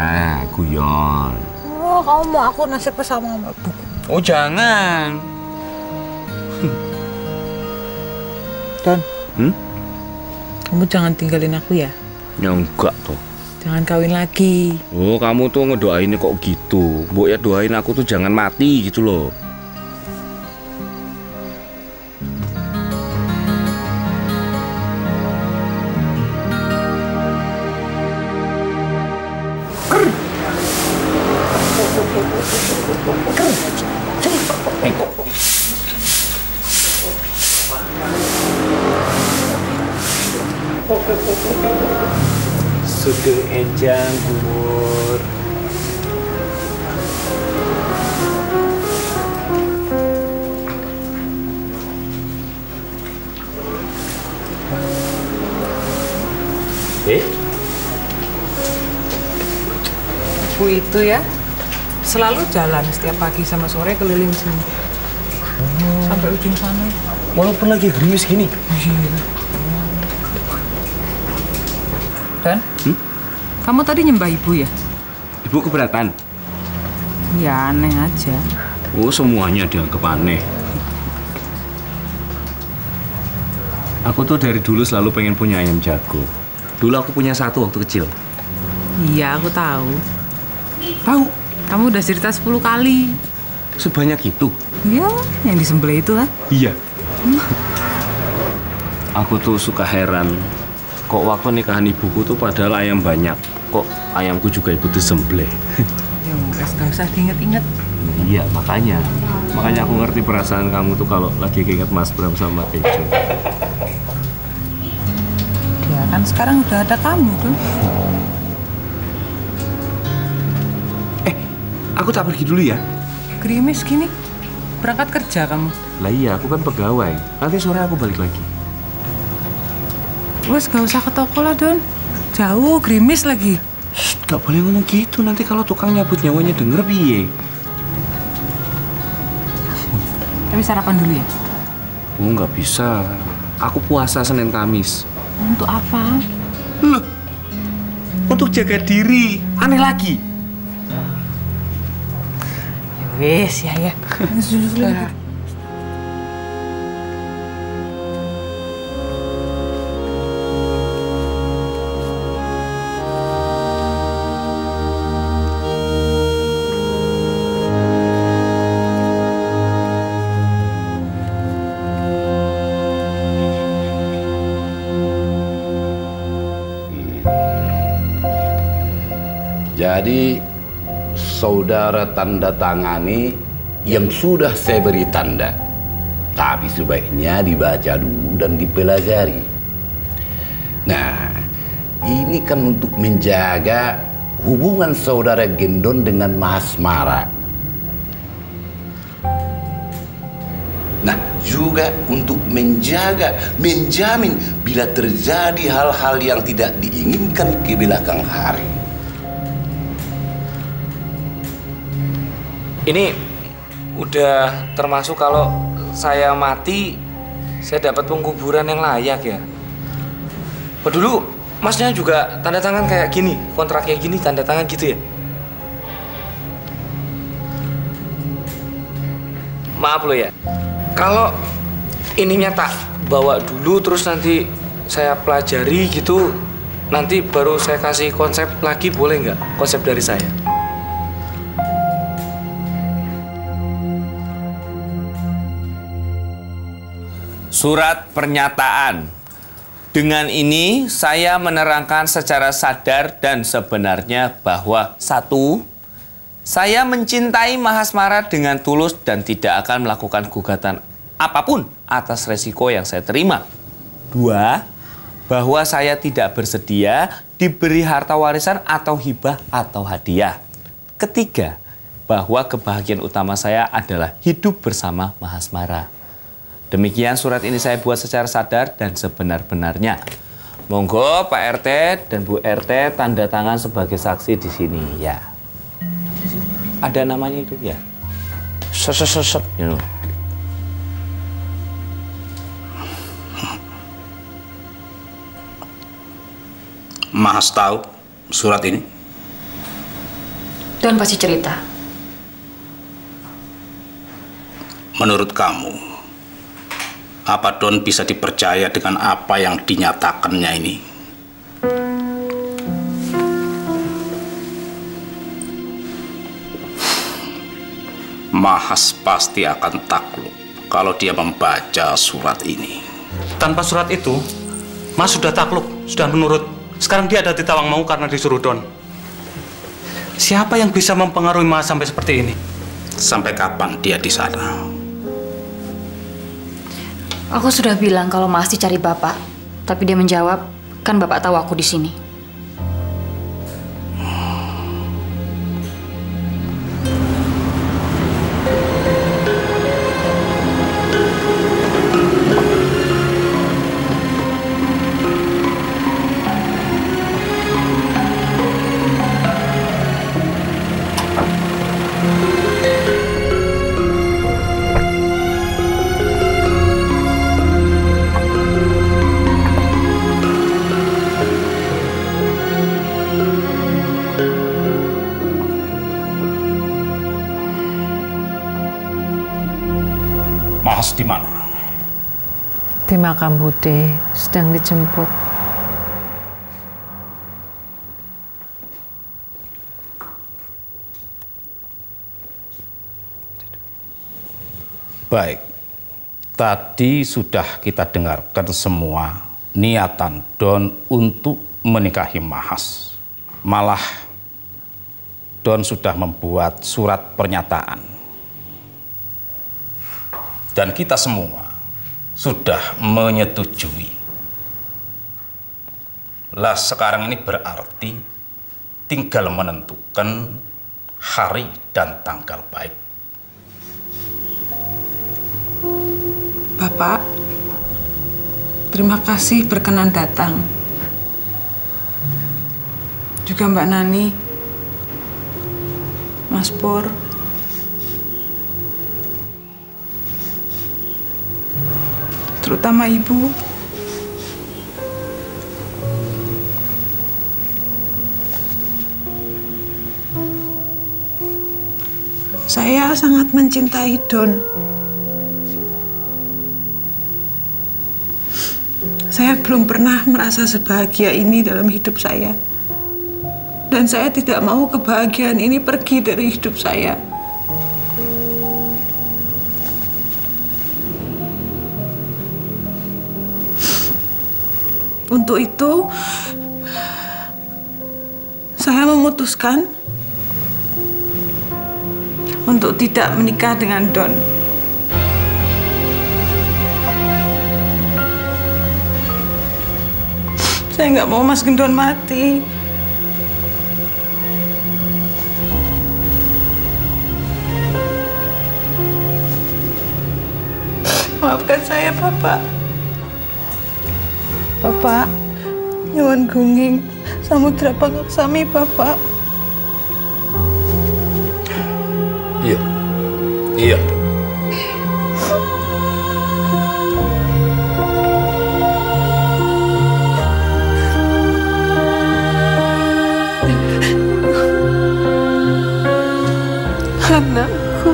guyon. Oh, kamu mau aku nasibnya sama Bu? Oh, jangan. Don, kamu jangan tinggalin aku ya? Ya enggak toh. Jangan kawin lagi. Oh, kamu tuh ngedoainnya kok gitu. Mbok ya doain aku tuh jangan mati gitu loh. Sugeng enjang umur. Bu itu ya selalu jalan setiap pagi sama sore keliling sini. Sampai ujung sana. Walaupun lagi gerimis gini. Dan? Kamu tadi nyembah ibu ya? Ibu keberatan? Ya aneh aja. Oh, semuanya dianggap aneh. Aku tuh dari dulu selalu pengen punya ayam jago. Dulu aku punya satu waktu kecil. Iya, aku tahu. Tahu? Kamu udah cerita 10 kali. Sebanyak itu? Iya, yang disembelih itu lah. Iya. Aku tuh suka heran. Kok waktu nikahan ibuku tuh padahal ayam banyak. Kok ayamku juga ikut disembelih. Ya gak usah diinget-inget. Iya, makanya aku ngerti perasaan kamu tuh kalau lagi keinget Mas Bram sama Tejo. Ya kan sekarang udah ada kamu tuh. Aku tak pergi dulu ya. Gerimis gini. Berangkat kerja kamu. Lah iya, aku kan pegawai. Nanti sore aku balik lagi. Wes gak usah ke toko lah, Don. Jauh, gerimis lagi. Gak boleh ngomong gitu. Nanti kalau tukang nyabut nyawanya denger piye. Tapi sarapan dulu ya? Oh, nggak bisa. Aku puasa Senin Kamis. Untuk apa? Loh, untuk jaga diri. Aneh lagi. Ya wes, ya. Jadi saudara tanda tangani yang sudah saya beri tanda. Tapi sebaiknya dibaca dulu dan dipelajari. Nah, ini kan untuk menjaga hubungan saudara Gendon dengan Mahasmara. Nah, juga untuk menjamin bila terjadi hal-hal yang tidak diinginkan ke belakang hari. Ini udah termasuk kalau saya mati, saya dapat pengkuburan yang layak ya. Dulu masnya juga tanda tangan kayak gini, kontrak kayak gini, tanda tangan gitu ya? Maaf lo ya, kalau ininya tak bawa dulu terus nanti saya pelajari gitu, nanti baru saya kasih konsep lagi, boleh nggak? Konsep dari saya. Surat pernyataan. Dengan ini saya menerangkan secara sadar dan sebenarnya bahwa 1. Saya mencintai Mahasmara dengan tulus dan tidak akan melakukan gugatan apapun atas resiko yang saya terima. 2. Bahwa saya tidak bersedia diberi harta warisan atau hibah atau hadiah. 3. Bahwa kebahagiaan utama saya adalah hidup bersama Mahasmara. Demikian surat ini saya buat secara sadar dan sebenar-benarnya. Monggo Pak RT dan Bu RT tanda tangan sebagai saksi di sini ya. Ada namanya itu ya. Sesesesep. You know. Mahas tahu surat ini? Don pasti cerita. Menurut kamu, apa Don bisa dipercaya dengan apa yang dinyatakannya ini? Mahas pasti akan takluk kalau dia membaca surat ini. Tanpa surat itu, Mas sudah takluk, sudah menurut. Sekarang dia ada di Tawangmangu karena disuruh Don. Siapa yang bisa mempengaruhi Mas sampai seperti ini? Sampai kapan dia di sana? Aku sudah bilang kalau Mas dicari Bapak, tapi dia menjawab, kan Bapak tahu aku di sini. Mahas di mana? Di makam Bude, sedang dijemput. Baik, tadi sudah kita dengarkan semua niatan Don untuk menikahi Mahas. Malah Don sudah membuat surat pernyataan. Dan kita semua sudah menyetujui. Lah sekarang ini berarti tinggal menentukan hari dan tanggal baik. Bapak, terima kasih berkenan datang. Juga Mbak Nani, Mas Pur, terutama Ibu. Saya sangat mencintai Don. Saya belum pernah merasa sebahagia ini dalam hidup saya. Dan saya tidak mau kebahagiaan ini pergi dari hidup saya. Untuk itu, saya memutuskan untuk tidak menikah dengan Don. Saya nggak mau Mas Gendon mati. Maafkan saya, Bapak. Bapak, nyuwun gungging samudra pangaksami, Bapak. Iya. Iya. Anakku.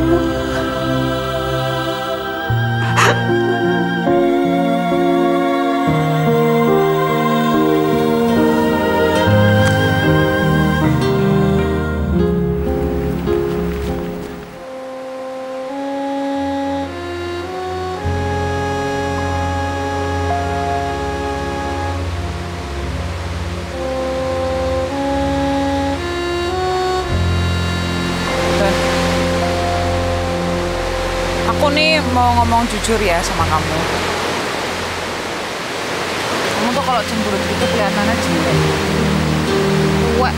Aku nih mau ngomong jujur ya sama kamu. Kamu tuh kalau cemberut gitu kelihatannya jelek. Tua.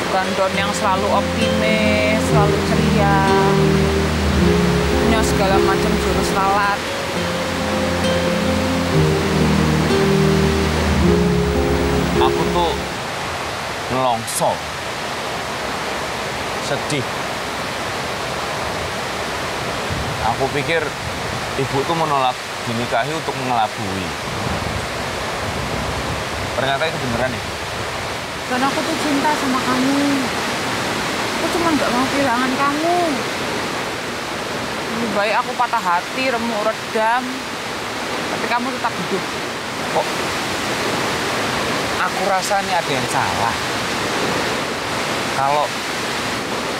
Bukan Don yang selalu optimis, selalu ceria, punya segala macam jurus lalat. Aku tuh nelongso, sedih. Aku pikir ibu tuh menolak dinikahi untuk mengelabui. Ternyata itu beneran ya? Dan aku tuh cinta sama kamu. Aku cuma nggak mau kehilangan kamu. Lebih baik aku patah hati, remuk, redam. Tapi kamu tetap hidup. Kok aku rasa ini ada yang salah. Kalau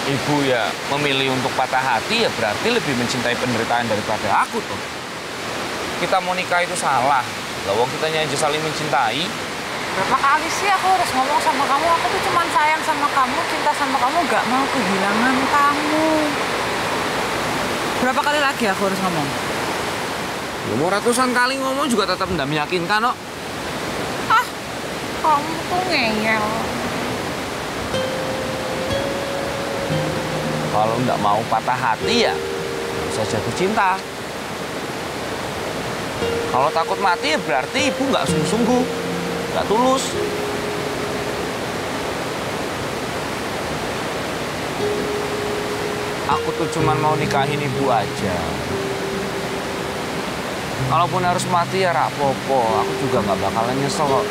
ibu ya memilih untuk patah hati, ya berarti lebih mencintai penderitaan daripada aku tuh. Kita mau nikah itu salah. Lawang kitanya aja saling mencintai. Berapa kali sih aku harus ngomong sama kamu? Aku tuh cuma sayang sama kamu, cinta sama kamu, gak mau kehilangan kamu. Berapa kali lagi aku harus ngomong? Ya mau ratusan kali ngomong juga tetap tidak meyakinkan kok. Ah, kamu tuh ngeyel. Kalau nggak mau patah hati ya bisa jatuh cinta. Kalau takut mati ya berarti ibu nggak sungguh-sungguh, nggak tulus. Aku tuh cuma mau nikahin ibu aja. Kalaupun harus mati ya rapopo, aku juga nggak bakalan nyesel kok.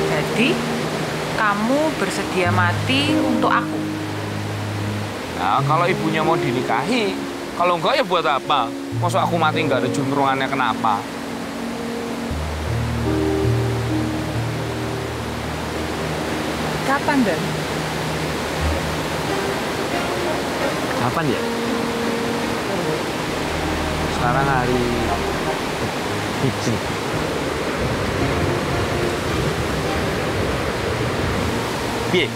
Jadi, kamu bersedia mati untuk aku? Nah, kalau ibunya mau dinikahi, kalau enggak ya buat apa? Masa aku mati nggak ada juntrungannya kenapa? Kapan, Dan? Kapan ya? Sekarang hari... Piye?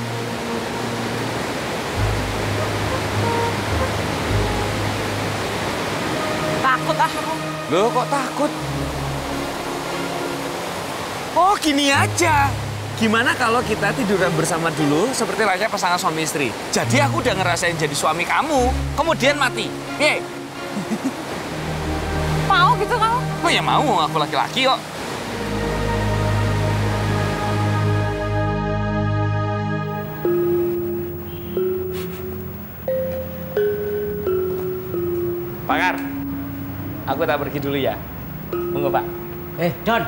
Takut aku. Loh, kok takut? Oh, gini aja. Gimana kalau kita tiduran bersama dulu seperti layaknya pasangan suami istri? Jadi aku udah ngerasain jadi suami kamu, kemudian mati. Piye? Mau gitu kamu? Oh ya mau, aku laki-laki kok. Pakar, aku tak pergi dulu ya. Monggo, Pak. Don,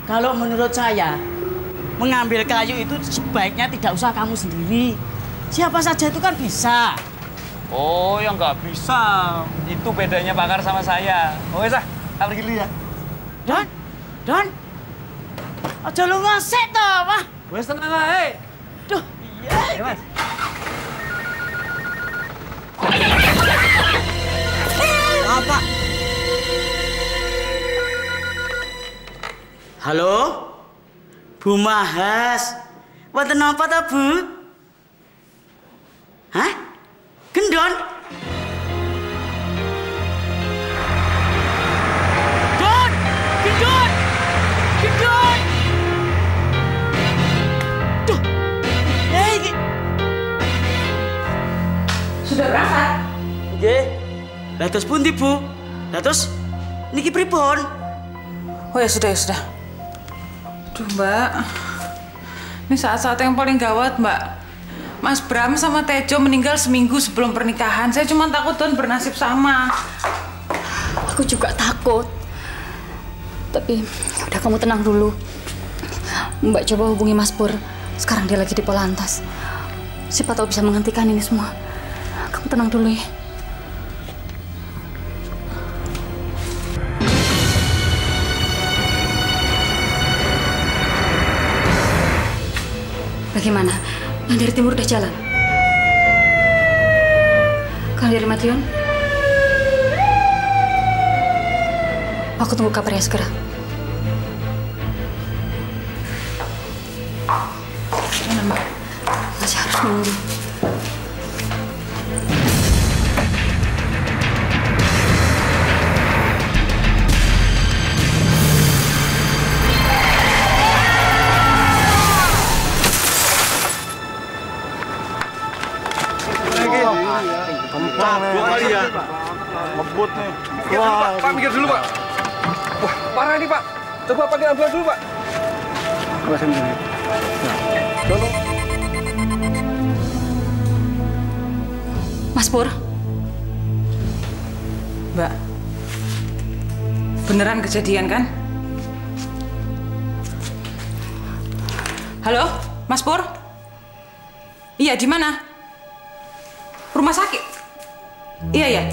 kalau menurut saya, mengambil kayu itu sebaiknya tidak usah kamu sendiri. Siapa saja itu kan bisa. Oh, yang nggak bisa. Itu bedanya Pakar sama saya. Oh, wes ah, tak pergi dulu ya. Don, aja lu ngesek toh, Pak. Wes tenang ae. Duh, iya. Ya, Mas. Apa? Halo? Bu Mahas. Wonten napa ta, Bu? Hah? Gendon? Gendon! Gendon! Gendon! Duh. Iki. Sudah berangkat? Nggih. Lah terus pundi, Bu? Lah terus niki pripun? Oh ya sudah, ya sudah. Duh Mbak, ini saat-saat yang paling gawat Mbak. Mas Bram sama Tejo meninggal seminggu sebelum pernikahan. Saya cuma takut Don bernasib sama. Aku juga takut. Tapi udah, kamu tenang dulu. Mbak coba hubungi Mas Pur. Sekarang dia lagi di Polantas. Siapa tahu bisa menghentikan ini semua. Kamu tenang dulu ya. Bagaimana? Yang dari timur udah jalan? Kalau dari Madiun? Aku tunggu kabarnya segera. Gimana, Mbak? Masih harus menunggu. Dua kali ya. Ngebut nih. Pak, mikir dulu, Pak. Wah, parah nih, Pak. Coba pakai ambulan dulu, Pak. Coba saya mikir. Tolong. Mas Pur. Mbak, beneran kejadian kan? Halo, Mas Pur? Iya, di mana? Rumah sakit? Iya, ya.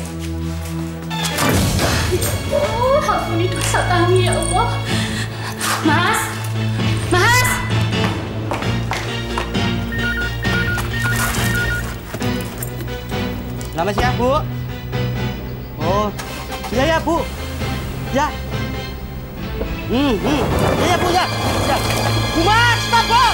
Oh, ampuni dosa kami ya Allah. Mas! Mas! Selamat siang, Bu. Oh, iya ya, Bu. Ya. Iya ya, Bu, ya. Ya. Bu Mas, stop, Bu.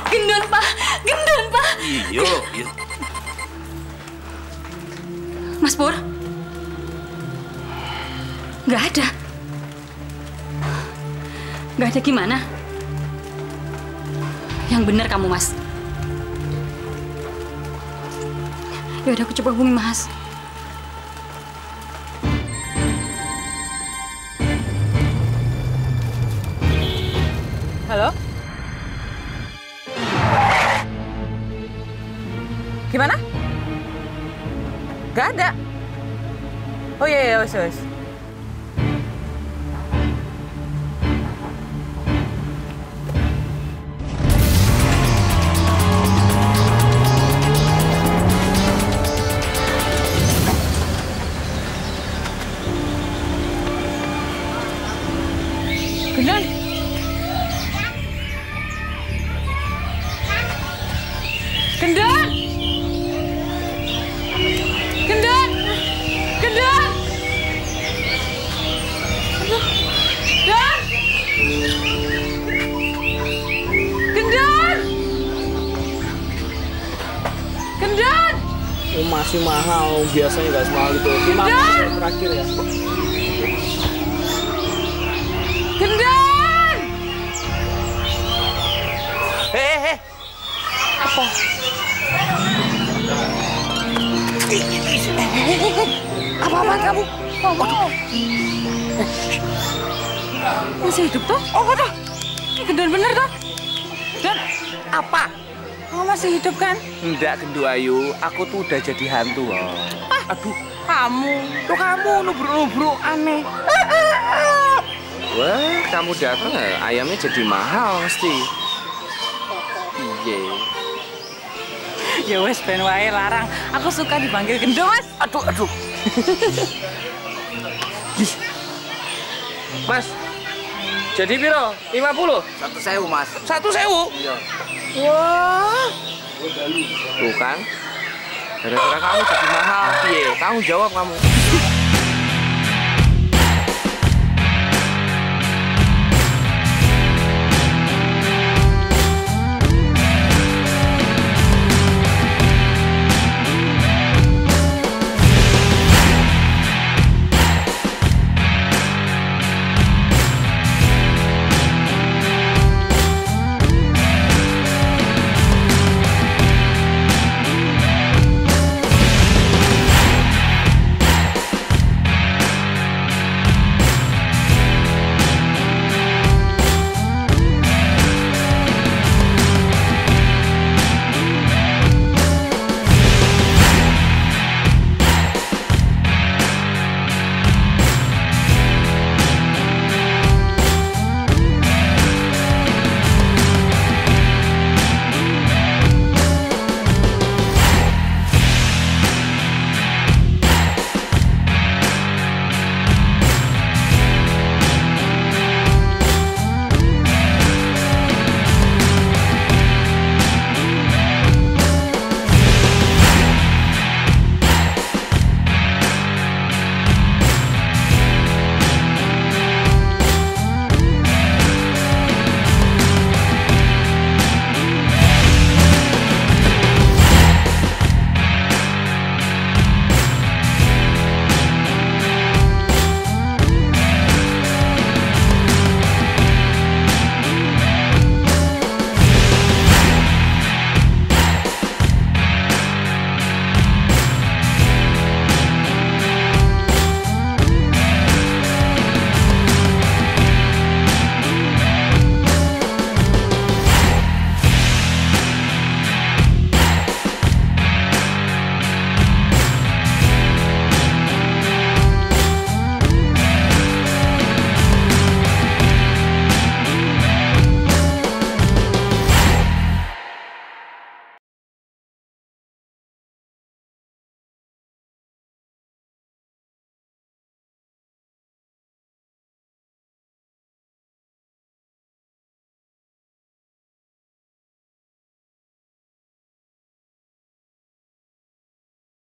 Gendon, Pak! Gendon, Pak! Iya. Mas Pur? Nggak ada. Nggak ada gimana? Yang benar kamu, Mas. Ya udah, aku coba hubungi Mas. Halo? Gimana? Gak ada. Oh iya, wes. Gendon. Gendon. Gendon. Gendon. Aduh. Gendon. Gendon. Gendon. Oh, masih mahal. Biasanya nggak semahal itu. Gendon. Terakhir ya. Gendon. Hehehe. Apa? Apa-apaan kamu? Oh. Masih hidup toh? Oh, udah. Gendon bener toh? Dan apa? Oh, masih hidup kan? Enggak, Gendo Ayu. Aku tuh udah jadi hantu. Aduh, kamu. Tuh kamu nubruk-nubruk aneh. Wah, kamu datang ya, ayamnya jadi mahal mesti. Iya. Ya wes, ben wae larang. Aku suka dipanggil Gendo, Mas. Aduh. Mas, Jadi piro? 50? 1.000 Mas. 1.000? Iya. Wah. Tuh kan. Gara-gara kamu jadi mahal. Piye? Kamu jawab kamu.